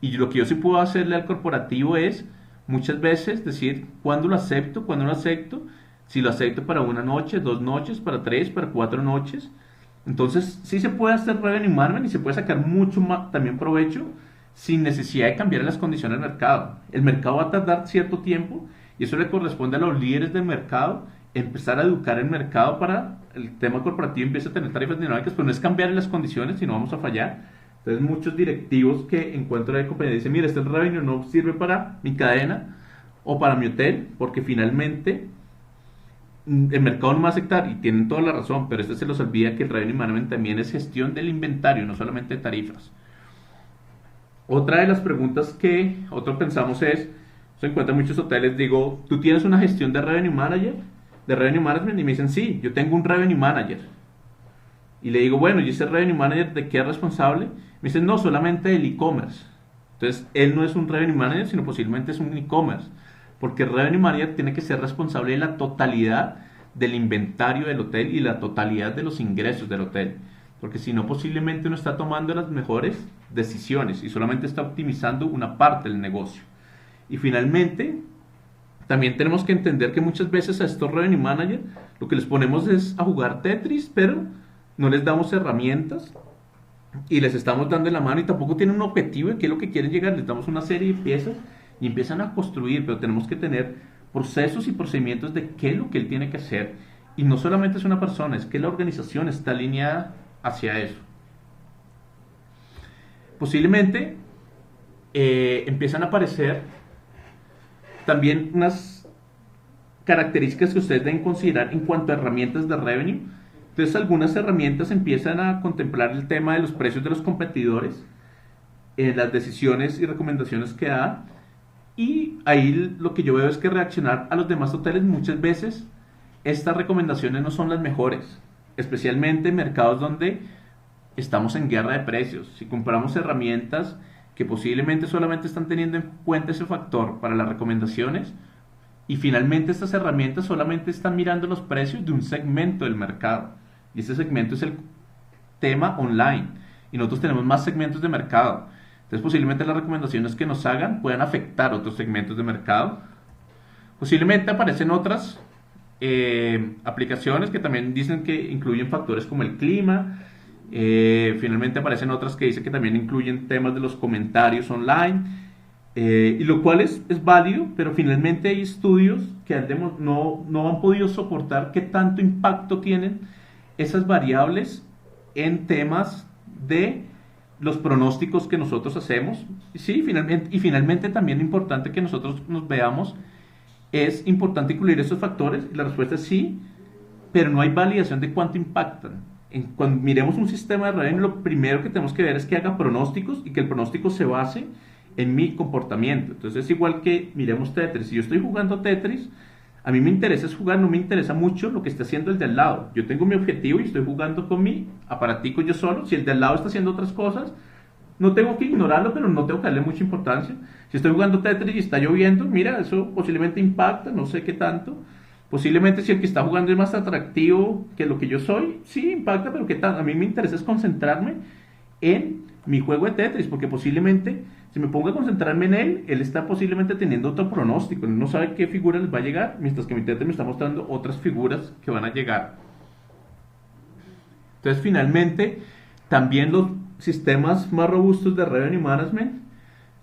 y lo que yo sí puedo hacerle al corporativo es muchas veces decir cuándo lo acepto, cuándo no lo acepto, si lo acepto para una noche, 2 noches, para 3, para 4 noches. Entonces sí se puede hacer Revenue Management y se puede sacar mucho más, también provecho sin necesidad de cambiar las condiciones del mercado. El mercado va a tardar cierto tiempo y eso le corresponde a los líderes del mercado empezar a educar el mercado para el tema corporativo empiece a tener tarifas dinámicas, pero no es cambiar las condiciones, sino vamos a fallar. Entonces muchos directivos que encuentro de compañía dicen, mira, este revenue no sirve para mi cadena o para mi hotel, porque finalmente el mercado no me va a aceptar y tienen toda la razón, pero se los olvida que el revenue management también es gestión del inventario, no solamente de tarifas. Otra de las preguntas que otros pensamos es, se encuentran muchos hoteles, digo, ¿tú tienes una gestión de revenue manager? De revenue management y me dicen, sí, yo tengo un revenue manager. Y le digo, bueno, ¿y ese revenue manager de qué es responsable? Me dicen, no, solamente del e-commerce. Entonces, él no es un revenue manager, sino posiblemente es un e-commerce. Porque el revenue manager tiene que ser responsable de la totalidad del inventario del hotel y la totalidad de los ingresos del hotel. Porque si no, posiblemente no está tomando las mejores decisiones y solamente está optimizando una parte del negocio. Y finalmente, también tenemos que entender que muchas veces a estos revenue managers lo que les ponemos es a jugar Tetris, pero no les damos herramientas y les estamos dando la mano y tampoco tienen un objetivo de qué es lo que quieren llegar. Les damos una serie de piezas y empiezan a construir, pero tenemos que tener procesos y procedimientos de qué es lo que él tiene que hacer. Y no solamente es una persona, es que la organización está alineada hacia eso. Posiblemente empiezan a aparecer también unas características que ustedes deben considerar en cuanto a herramientas de revenue. Entonces algunas herramientas empiezan a contemplar el tema de los precios de los competidores, las decisiones y recomendaciones que da, y ahí lo que yo veo es que reaccionar a los demás hoteles muchas veces estas recomendaciones no son las mejores, especialmente en mercados donde estamos en guerra de precios. Si compramos herramientas que posiblemente solamente están teniendo en cuenta ese factor para las recomendaciones y finalmente estas herramientas solamente están mirando los precios de un segmento del mercado y ese segmento es el tema online y nosotros tenemos más segmentos de mercado, entonces posiblemente las recomendaciones que nos hagan puedan afectar otros segmentos de mercado. Posiblemente aparecen otras aplicaciones que también dicen que incluyen factores como el clima. Finalmente aparecen otras que dicen que también incluyen temas de los comentarios online, y lo cual es válido, pero finalmente hay estudios que no han podido soportar qué tanto impacto tienen esas variables en temas de los pronósticos que nosotros hacemos. Sí, finalmente también importante que nosotros nos veamos, ¿es importante incluir esos factores? La respuesta es sí, pero no hay validación de cuánto impactan. Cuando miremos un sistema de revenue, lo primero que tenemos que ver es que haga pronósticos y que el pronóstico se base en mi comportamiento. Entonces es igual que miremos Tetris. Si yo estoy jugando Tetris, a mí me interesa es jugar, no me interesa mucho lo que está haciendo el de al lado. Yo tengo mi objetivo y estoy jugando con mi aparatico yo solo. Si el de al lado está haciendo otras cosas, no tengo que ignorarlo, pero no tengo que darle mucha importancia. Si estoy jugando Tetris y está lloviendo, mira, eso posiblemente impacta, no sé qué tanto. Posiblemente si el que está jugando es más atractivo que lo que yo soy, sí impacta, pero qué tal. A mí me interesa es concentrarme en mi juego de Tetris, porque posiblemente si me pongo a concentrarme en él, él está posiblemente teniendo otro pronóstico, él no sabe qué figura les va a llegar, mientras que mi Tetris me está mostrando otras figuras que van a llegar. Entonces finalmente, también los sistemas más robustos de revenue management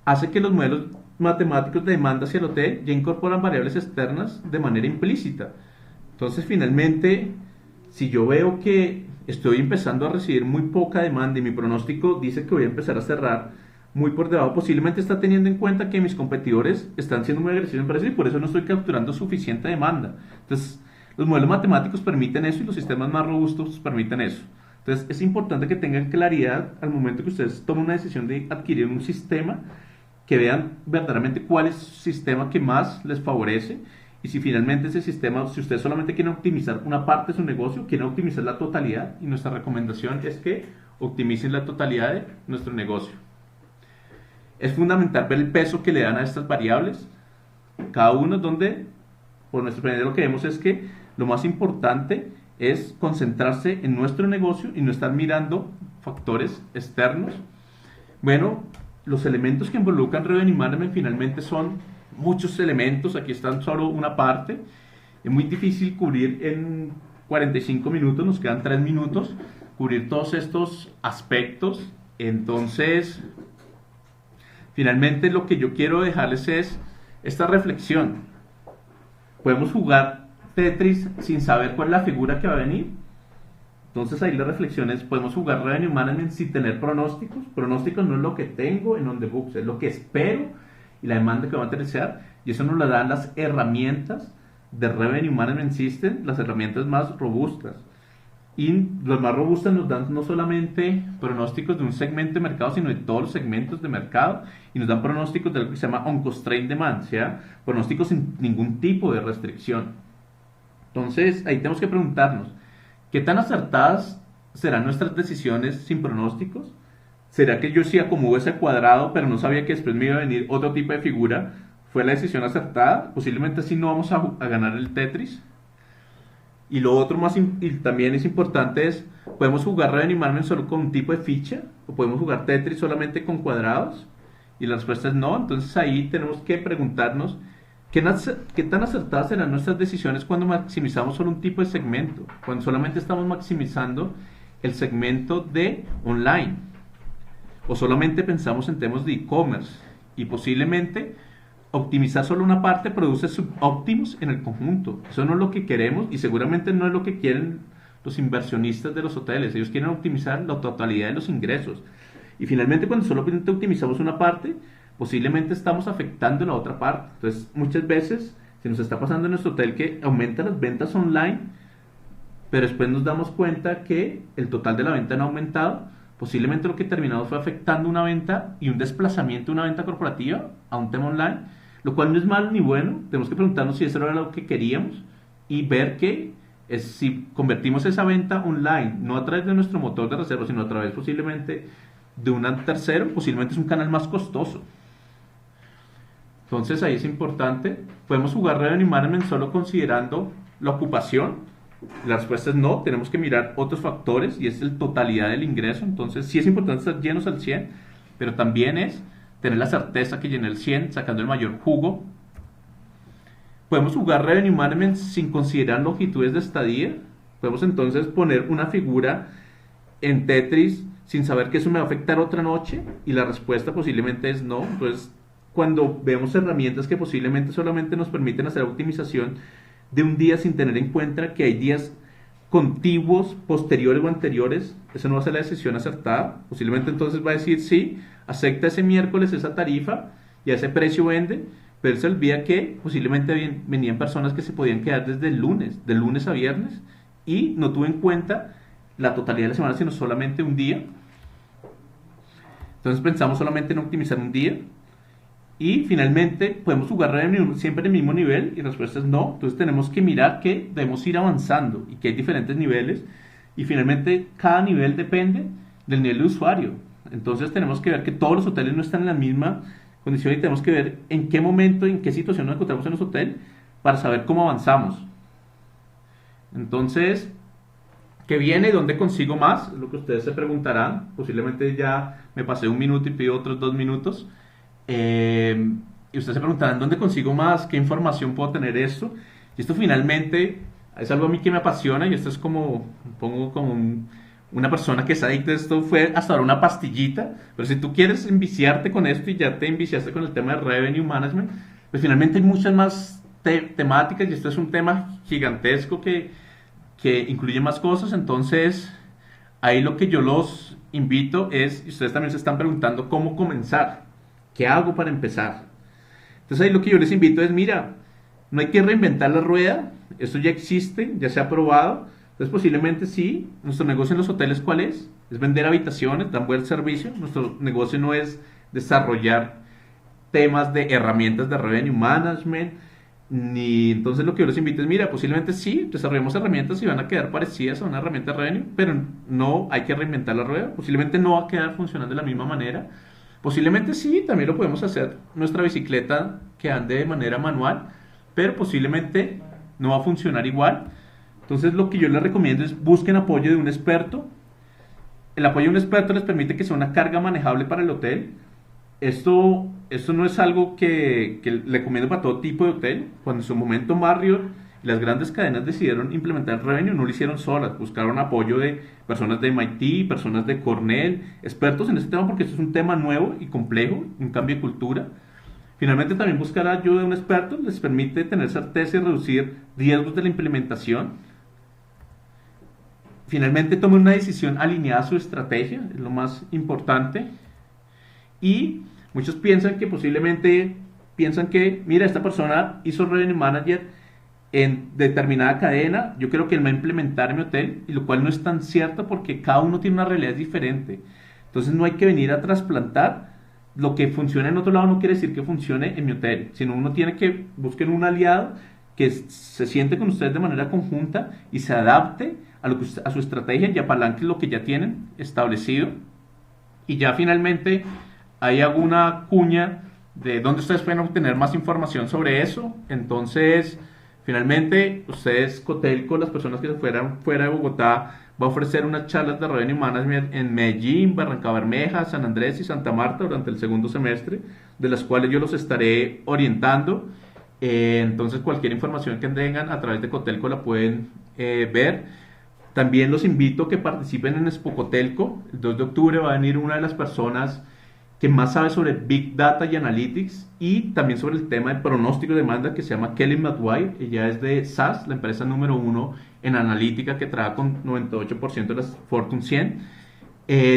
hacen que los modelos matemáticos de demanda hacia el hotel ya incorporan variables externas de manera implícita. Entonces finalmente, si yo veo que estoy empezando a recibir muy poca demanda y mi pronóstico dice que voy a empezar a cerrar muy por debajo, posiblemente está teniendo en cuenta que mis competidores están siendo muy agresivos en precio y por eso no estoy capturando suficiente demanda. Entonces los modelos matemáticos permiten eso y los sistemas más robustos permiten eso. Entonces es importante que tengan claridad al momento que ustedes tomen una decisión de adquirir un sistema, que vean verdaderamente cuál es el sistema que más les favorece Y si finalmente ese sistema, si ustedes solamente quieren optimizar una parte de su negocio, quieren optimizar la totalidad, y nuestra recomendación es que optimicen la totalidad de nuestro negocio. Es fundamental ver el peso que le dan a estas variables, cada uno donde, por nuestra experiencia, lo que vemos es que lo más importante es concentrarse en nuestro negocio y no estar mirando factores externos. Bueno, los elementos que involucran Revenue Management finalmente son muchos elementos, aquí están solo una parte, es muy difícil cubrir en 45 minutos, nos quedan 3 minutos, cubrir todos estos aspectos. Entonces, finalmente lo que yo quiero dejarles es esta reflexión. Podemos jugar Tetris sin saber cuál es la figura que va a venir. Entonces ahí la reflexión es, podemos jugar Revenue Management sin tener pronósticos. Pronósticos no es lo que tengo en on the books, es lo que espero y la demanda que va a aterrizar, y eso nos lo dan las herramientas de Revenue Management System, las herramientas más robustas. Y las más robustas nos dan no solamente pronósticos de un segmento de mercado, sino de todos los segmentos de mercado, y nos dan pronósticos de lo que se llama unconstrained demand, o sea, pronósticos sin ningún tipo de restricción. Entonces ahí tenemos que preguntarnos, ¿qué tan acertadas serán nuestras decisiones sin pronósticos? ¿Será que yo sí acomodo ese cuadrado, pero no sabía que después me iba a venir otro tipo de figura? ¿Fue la decisión acertada? Posiblemente así no vamos a ganar el Tetris. Y lo otro y también es importante es, ¿podemos jugar Revenue Management solo con un tipo de ficha? ¿O podemos jugar Tetris solamente con cuadrados? Y la respuesta es no. Entonces ahí tenemos que preguntarnos, ¿qué tan acertadas serán nuestras decisiones cuando maximizamos solo un tipo de segmento? Cuando solamente estamos maximizando el segmento de online. O solamente pensamos en temas de e-commerce, y posiblemente optimizar solo una parte produce subóptimos en el conjunto. Eso no es lo que queremos, y seguramente no es lo que quieren los inversionistas de los hoteles. Ellos quieren optimizar la totalidad de los ingresos. Y finalmente, cuando solamente optimizamos una parte, posiblemente estamos afectando la otra parte. Entonces, muchas veces se nos está pasando en nuestro hotel que aumentan las ventas online, pero después nos damos cuenta que el total de la venta no ha aumentado. Posiblemente lo que terminado fue afectando una venta y un desplazamiento de una venta corporativa a un tema online, lo cual no es malo ni bueno. Tenemos que preguntarnos si eso era lo que queríamos y ver que si convertimos esa venta online, no a través de nuestro motor de reserva, sino a través posiblemente de un tercero, posiblemente es un canal más costoso. Entonces ahí es importante. ¿Podemos jugar Revenue Management solo considerando la ocupación? La respuesta es no, tenemos que mirar otros factores, y es la totalidad del ingreso. Entonces sí es importante estar llenos al 100, pero también es tener la certeza que llené el 100 sacando el mayor jugo. Podemos jugar Revenue Management sin considerar longitudes de estadía. Podemos entonces poner una figura en Tetris sin saber que eso me va a afectar otra noche, y la respuesta posiblemente es no. Entonces, cuando vemos herramientas que posiblemente solamente nos permiten hacer optimización de un día sin tener en cuenta que hay días contiguos, posteriores o anteriores, eso no va a ser la decisión acertada. Posiblemente entonces va a decir sí, acepta ese miércoles esa tarifa y a ese precio vende, pero se olvida que posiblemente venían personas que se podían quedar desde el lunes, de lunes a viernes, y no tuvo en cuenta la totalidad de la semana, sino solamente un día. Entonces pensamos solamente en optimizar un día. Y finalmente, ¿podemos jugar siempre en el mismo nivel? Y la respuesta es no. Entonces tenemos que mirar que debemos ir avanzando y que hay diferentes niveles. Y finalmente, cada nivel depende del nivel de usuario. Entonces tenemos que ver que todos los hoteles no están en la misma condición, y tenemos que ver en qué momento, en qué situación nos encontramos en los hoteles para saber cómo avanzamos. Entonces, ¿qué viene? ¿Dónde consigo más? Es lo que ustedes se preguntarán. Posiblemente ya me pasé un minuto y pido otros 2 minutos. Y ustedes se preguntarán, ¿dónde consigo más? ¿Qué información puedo tener esto? Y esto finalmente es algo a mí que me apasiona, y esto es como, pongo como una persona que es adicta a esto, fue hasta ahora una pastillita, pero si tú quieres enviciarte con esto y ya te enviciaste con el tema de Revenue Management, pues finalmente hay muchas más temáticas, y esto es un tema gigantesco que incluye más cosas. Entonces ahí lo que yo los invito es, y ustedes también se están preguntando cómo comenzar, ¿qué hago para empezar? Entonces ahí lo que yo les invito es, mira, no hay que reinventar la rueda, esto ya existe, ya se ha probado. Entonces posiblemente sí, nuestro negocio en los hoteles, ¿cuál es? Es vender habitaciones, dar buen servicio. Nuestro negocio no es desarrollar temas de herramientas de Revenue Management, Ni entonces lo que yo les invito es, mira, posiblemente sí, desarrollemos herramientas y van a quedar parecidas a una herramienta de revenue, pero no hay que reinventar la rueda. Posiblemente no va a quedar funcionando de la misma manera. Posiblemente sí, también lo podemos hacer nuestra bicicleta que ande de manera manual, pero posiblemente no va a funcionar igual. Entonces lo que yo les recomiendo es busquen apoyo de un experto. El apoyo de un experto les permite que sea una carga manejable para el hotel. Esto no es algo que le recomiendo para todo tipo de hotel. Cuando en su momento Marriott y las grandes cadenas decidieron implementar Revenue, no lo hicieron solas, buscaron apoyo de personas de MIT, personas de Cornell, expertos en este tema porque esto es un tema nuevo y complejo, un cambio de cultura. Finalmente también buscar ayuda de un experto les permite tener certeza y reducir riesgos de la implementación. Finalmente tomen una decisión alineada a su estrategia, es lo más importante. Y muchos piensan que posiblemente piensan que, mira, esta persona hizo Revenue Manager en determinada cadena, yo creo que él va a implementar en mi hotel, y lo cual no es tan cierto porque cada uno tiene una realidad diferente. Entonces no hay que venir a trasplantar lo que funciona en otro lado, no quiere decir que funcione en mi hotel, sino uno tiene que buscar un aliado que se siente con ustedes de manera conjunta y se adapte a su estrategia y apalanque lo que ya tienen establecido. Y ya finalmente ahí hago una cuña de dónde ustedes pueden obtener más información sobre eso. Entonces, finalmente, ustedes, Cotelco, las personas que se fueran fuera de Bogotá, va a ofrecer unas charlas de Revenue Management en Medellín, Barrancabermeja, San Andrés y Santa Marta durante el segundo semestre, de las cuales yo los estaré orientando. Entonces, cualquier información que tengan a través de Cotelco la pueden ver. También los invito a que participen en Expocotelco. El 2 de octubre va a venir una de las personas que más sabe sobre Big Data y Analytics y también sobre el tema de pronóstico de demanda, que se llama Kelly McGuire. Ella es de SAS, la empresa número 1 en analítica que trabaja con 98% de las Fortune 100.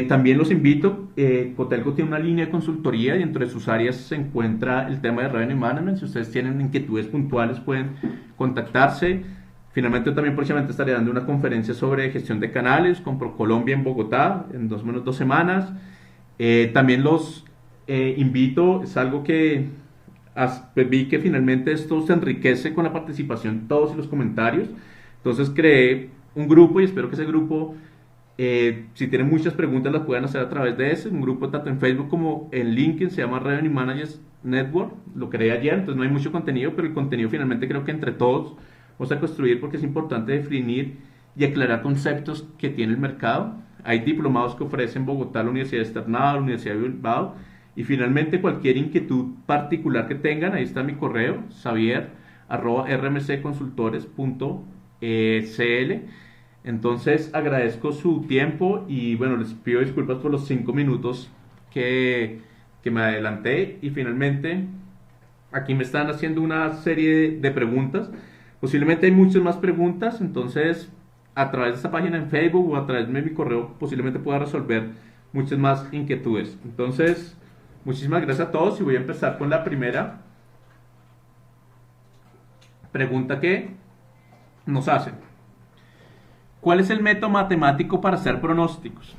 También los invito, Cotelco tiene una línea de consultoría y entre sus áreas se encuentra el tema de Revenue Management. Si ustedes tienen inquietudes puntuales pueden contactarse. Finalmente también próximamente estaré dando una conferencia sobre gestión de canales con ProColombia en Bogotá en menos 2 semanas. También los invito, es algo que vi que finalmente esto se enriquece con la participación de todos y los comentarios. Entonces creé un grupo y espero que ese grupo, si tienen muchas preguntas, las puedan hacer a través de ese. Un grupo tanto en Facebook como en LinkedIn, se llama Revenue Managers Network. Lo creé ayer, entonces no hay mucho contenido, pero el contenido finalmente creo que entre todos vamos a construir porque es importante definir y aclarar conceptos que tiene el mercado. Hay diplomados que ofrecen Bogotá, la Universidad de Externado, la Universidad de Bilbao. Y finalmente cualquier inquietud particular que tengan, ahí está mi correo, xavier@rmcconsultores.cl. Entonces agradezco su tiempo y bueno, les pido disculpas por los 5 minutos que me adelanté. Y finalmente aquí me están haciendo una serie de preguntas. Posiblemente hay muchas más preguntas, entonces a través de esta página en Facebook o a través de mi correo posiblemente pueda resolver muchas más inquietudes. Entonces, muchísimas gracias a todos y voy a empezar con la primera pregunta que nos hacen. ¿Cuál es el método matemático para hacer pronósticos?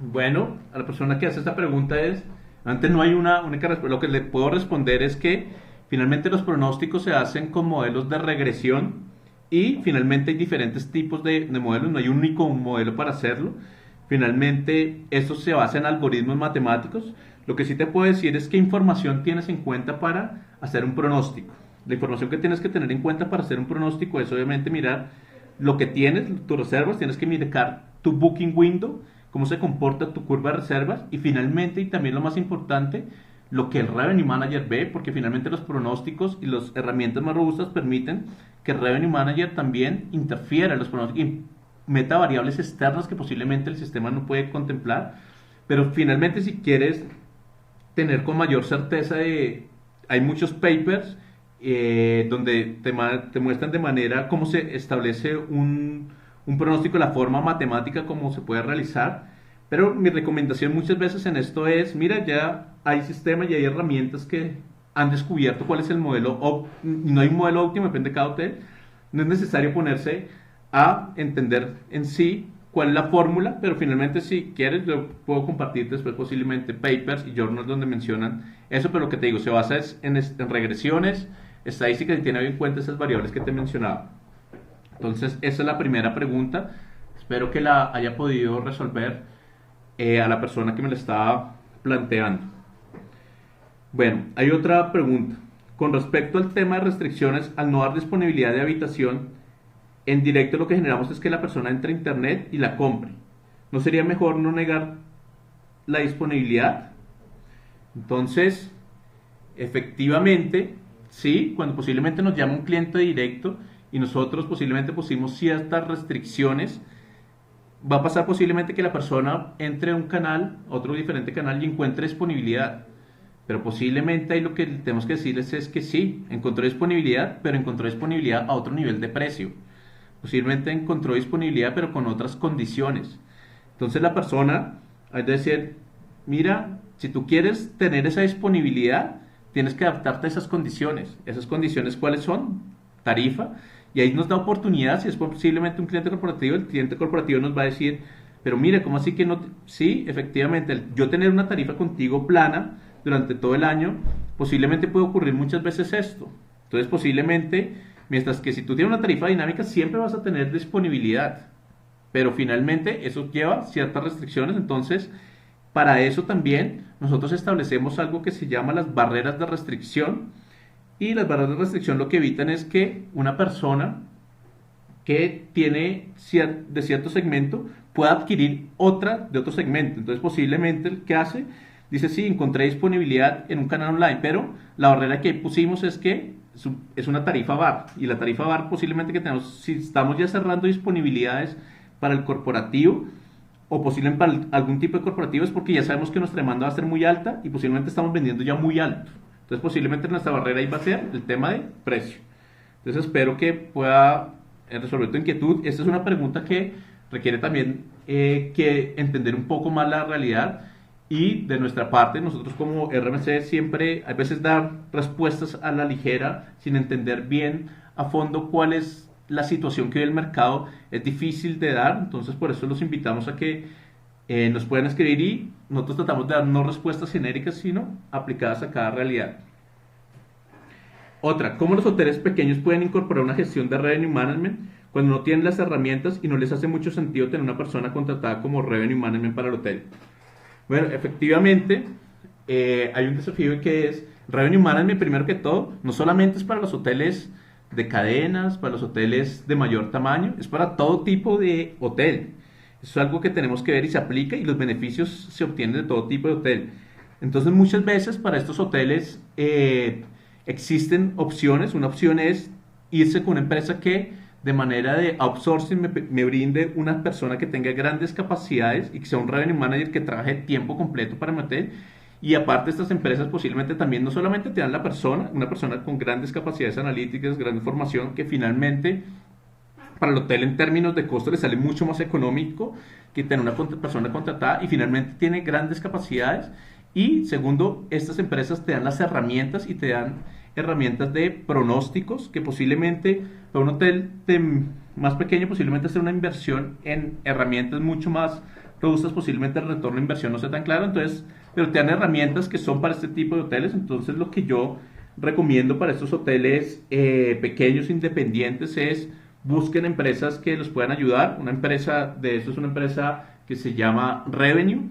Bueno, a la persona que hace esta pregunta es, antes no hay una única respuesta. Lo que le puedo responder es que finalmente los pronósticos se hacen con modelos de regresión y finalmente hay diferentes tipos de modelos, no hay un único modelo para hacerlo. Finalmente, esto se basa en algoritmos matemáticos. Lo que sí te puedo decir es qué información tienes en cuenta para hacer un pronóstico. La información que tienes que tener en cuenta para hacer un pronóstico es obviamente mirar lo que tienes, tus reservas, tienes que mirar tu booking window, cómo se comporta tu curva de reservas y finalmente, y también lo más importante, lo que el Revenue Manager ve, porque finalmente los pronósticos y las herramientas más robustas permiten que el Revenue Manager también interfiera en los pronósticos y meta variables externas que posiblemente el sistema no puede contemplar. Pero finalmente, si quieres tener con mayor certeza hay muchos papers donde te muestran de manera cómo se establece un pronóstico, la forma matemática como se puede realizar. Pero mi recomendación muchas veces en esto es, mira, ya hay sistemas y hay herramientas que han descubierto cuál es el modelo, no hay un modelo óptimo, depende de cada hotel. No es necesario ponerse a entender en sí cuál es la fórmula, pero finalmente si quieres yo puedo compartir después posiblemente papers y journals donde mencionan eso, pero lo que te digo, se basa en regresiones, estadísticas y tiene en cuenta esas variables que te mencionaba. Entonces, esa es la primera pregunta. Espero que la haya podido resolver a la persona que me la estaba planteando. Bueno, hay otra pregunta. Con respecto al tema de restricciones, al no dar disponibilidad de habitación, en directo lo que generamos es que la persona entre a internet y la compre. ¿No sería mejor no negar la disponibilidad? Entonces, efectivamente, sí, cuando posiblemente nos llama un cliente directo y nosotros posiblemente pusimos ciertas restricciones, va a pasar posiblemente que la persona entre a un canal, otro diferente canal, y encuentre disponibilidad. Pero posiblemente ahí lo que tenemos que decirles es que sí, encontró disponibilidad, pero encontró disponibilidad a otro nivel de precio. Posiblemente encontró disponibilidad, pero con otras condiciones. Entonces la persona, hay que decir, mira, si tú quieres tener esa disponibilidad, tienes que adaptarte a esas condiciones. ¿Esas condiciones cuáles son? Tarifa. Y ahí nos da oportunidad, si es posiblemente un cliente corporativo, el cliente corporativo nos va a decir, pero mire, ¿cómo así que no? Sí, efectivamente, yo tener una tarifa contigo plana durante todo el año, posiblemente puede ocurrir muchas veces esto. Entonces, posiblemente, mientras que si tú tienes una tarifa dinámica, siempre vas a tener disponibilidad. Pero finalmente eso lleva ciertas restricciones, entonces para eso también nosotros establecemos algo que se llama las barreras de restricción, y las barreras de restricción lo que evitan es que una persona que tiene de cierto segmento pueda adquirir otra de otro segmento. Entonces posiblemente el que hace dice, sí, encontré disponibilidad en un canal online, pero la barrera que pusimos es que es una tarifa bar, y la tarifa bar posiblemente que tenemos, si estamos ya cerrando disponibilidades para el corporativo o posiblemente para algún tipo de corporativo, es porque ya sabemos que nuestra demanda va a ser muy alta y posiblemente estamos vendiendo ya muy alto. Entonces posiblemente nuestra barrera ahí va a ser el tema de precio. Entonces espero que pueda resolver tu inquietud. Esta es una pregunta que requiere también que entender un poco más la realidad, y de nuestra parte nosotros como RMC siempre a veces dar respuestas a la ligera sin entender bien a fondo cuál es la situación que hoy el mercado es difícil de dar. Entonces por eso los invitamos a que nos puedan escribir, y nosotros tratamos de dar no respuestas genéricas sino aplicadas a cada realidad. Otra, ¿cómo los hoteles pequeños pueden incorporar una gestión de revenue management cuando no tienen las herramientas y no les hace mucho sentido tener una persona contratada como revenue management para el hotel? Bueno, efectivamente, hay un desafío que es revenue management. Primero que todo, no solamente es para los hoteles de cadenas, para los hoteles de mayor tamaño, es para todo tipo de hotel. Eso es algo que tenemos que ver y se aplica, y los beneficios se obtienen de todo tipo de hotel. Entonces muchas veces para estos hoteles existen opciones. Una opción es irse con una empresa que de manera de outsourcing me brinde una persona que tenga grandes capacidades y que sea un revenue manager que trabaje tiempo completo para mi hotel. Y aparte, estas empresas posiblemente también no solamente te dan la persona, una persona con grandes capacidades analíticas, gran formación, que finalmente para el hotel en términos de costo le sale mucho más económico que tener una persona contratada, y finalmente tiene grandes capacidades. Y segundo, estas empresas te dan las herramientas y te dan herramientas de pronósticos que posiblemente para un hotel más pequeño posiblemente hacer una inversión en herramientas mucho más robustas, posiblemente el retorno de inversión no sea tan claro. Entonces, pero te dan herramientas que son para este tipo de hoteles. Entonces lo que yo recomiendo para estos hoteles pequeños independientes es busquen empresas que los puedan ayudar. Una empresa de eso es una empresa que se llama Revenue,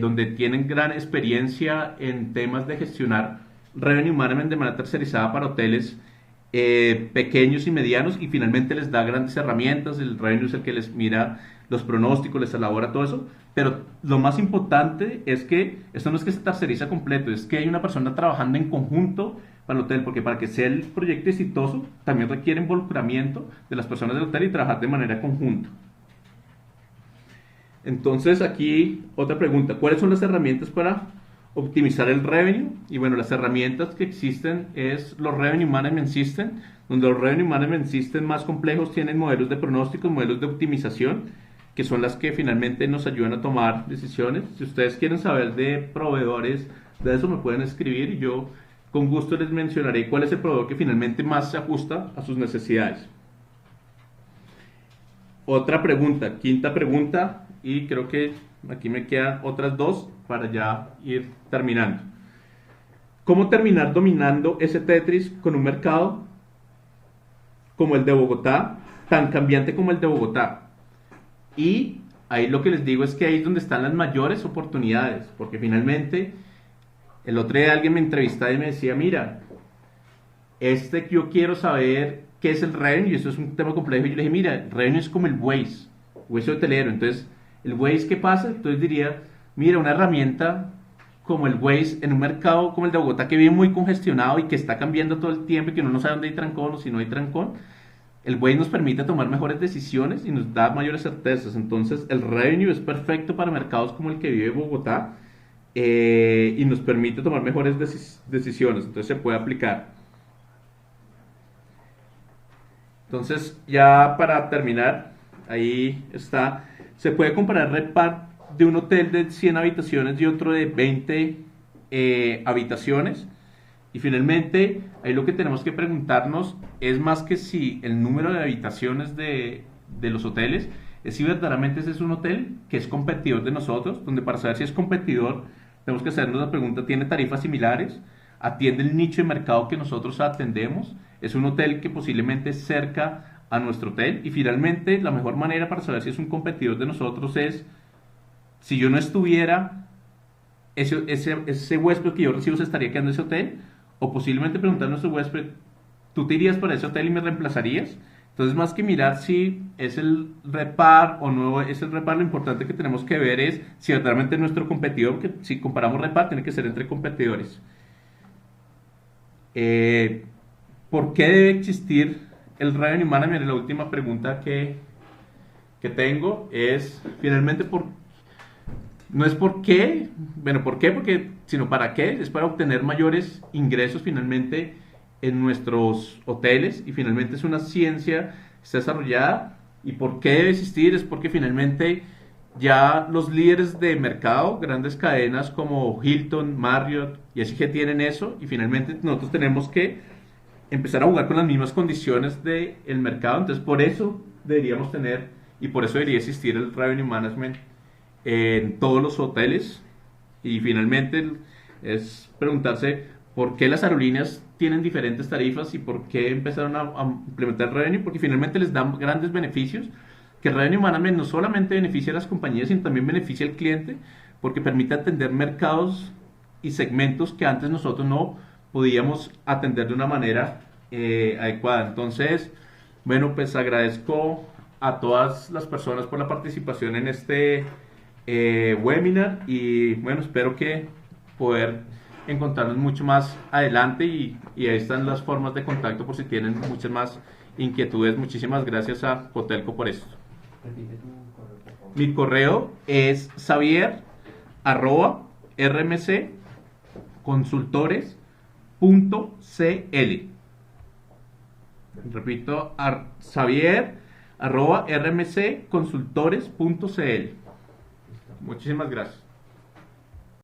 donde tienen gran experiencia en temas de gestionar revenue management de manera tercerizada para hoteles pequeños y medianos, y finalmente les da grandes herramientas. El revenue es el que les mira los pronósticos, les elabora todo eso, pero lo más importante es que esto no es que se terceriza completo, es que hay una persona trabajando en conjunto para el hotel, porque para que sea el proyecto exitoso también requiere involucramiento de las personas del hotel y trabajar de manera conjunta. Entonces aquí otra pregunta, ¿cuáles son las herramientas para optimizar el revenue? Y bueno, las herramientas que existen es los Revenue Management System, donde los Revenue Management System más complejos tienen modelos de pronósticos, modelos de optimización, que son las que finalmente nos ayudan a tomar decisiones. Si ustedes quieren saber de proveedores de eso, me pueden escribir y yo con gusto les mencionaré cuál es el proveedor que finalmente más se ajusta a sus necesidades. Otra pregunta, quinta pregunta, y creo que aquí me quedan otras dos para ya ir terminando. ¿Cómo terminar dominando ese Tetris con un mercado como el de Bogotá, tan cambiante como el de Bogotá? Y ahí lo que les digo es que ahí es donde están las mayores oportunidades, porque finalmente el otro día alguien me entrevistaba y me decía, mira, yo quiero saber qué es el revenue, y eso es un tema complejo, y yo le dije, mira, el revenue es como el Waze hotelero. Entonces, ¿el Waze qué pasa? Entonces diría, mira, una herramienta como el Waze en un mercado como el de Bogotá, que vive muy congestionado y que está cambiando todo el tiempo y que uno no sabe dónde hay trancón o si no hay trancón, el Waze nos permite tomar mejores decisiones y nos da mayores certezas. Entonces, el revenue es perfecto para mercados como el que vive Bogotá, y nos permite tomar mejores decisiones. Entonces, se puede aplicar. Entonces, ya para terminar, ahí está. Se puede comparar RevPAR de un hotel de 100 habitaciones y otro de 20 habitaciones. Y finalmente, ahí lo que tenemos que preguntarnos es más que si el número de habitaciones de los hoteles, es si verdaderamente ese es un hotel que es competidor de nosotros, donde para saber si es competidor tenemos que hacernos la pregunta, ¿tiene tarifas similares? ¿Atiende el nicho de mercado que nosotros atendemos? ¿Es un hotel que posiblemente es cerca a nuestro hotel? Y finalmente, la mejor manera para saber si es un competidor de nosotros es, si yo no estuviera, ese huésped que yo recibo se estaría quedando en ese hotel, o posiblemente preguntar a nuestro huésped, ¿tú te irías para ese hotel y me reemplazarías? Entonces, más que mirar si es el RevPAR o no es el RevPAR, lo importante que tenemos que ver es si verdaderamente es nuestro competidor, porque si comparamos RevPAR, tiene que ser entre competidores. Eh, ¿Por qué debe existir el Revenue Management? La última pregunta que tengo es, finalmente, no es por qué, bueno, ¿por qué? Porque, sino para qué, es para obtener mayores ingresos finalmente en nuestros hoteles, y finalmente es una ciencia que está desarrollada. ¿Y por qué debe existir? Es porque finalmente ya los líderes de mercado, grandes cadenas como Hilton, Marriott y así, que tienen eso, y finalmente nosotros tenemos que empezar a jugar con las mismas condiciones del mercado. Entonces, por eso deberíamos tener, y por eso debería existir el Revenue Management en todos los hoteles. Y finalmente es preguntarse por qué las aerolíneas tienen diferentes tarifas y por qué empezaron a implementar Revenue, porque finalmente les dan grandes beneficios, que el Revenue Management no solamente beneficia a las compañías, sino también beneficia al cliente, porque permite atender mercados y segmentos que antes nosotros no podíamos atender de una manera adecuada. Entonces, bueno, pues agradezco a todas las personas por la participación en este webinar, y bueno, espero que poder encontrarnos mucho más adelante, y ahí están las formas de contacto por si tienen muchas más inquietudes. Muchísimas gracias a Hotelco por esto. Mi correo es xavier@rmcconsultores.cl. Repito, xavier@rmcconsultores.cl. Muchísimas gracias.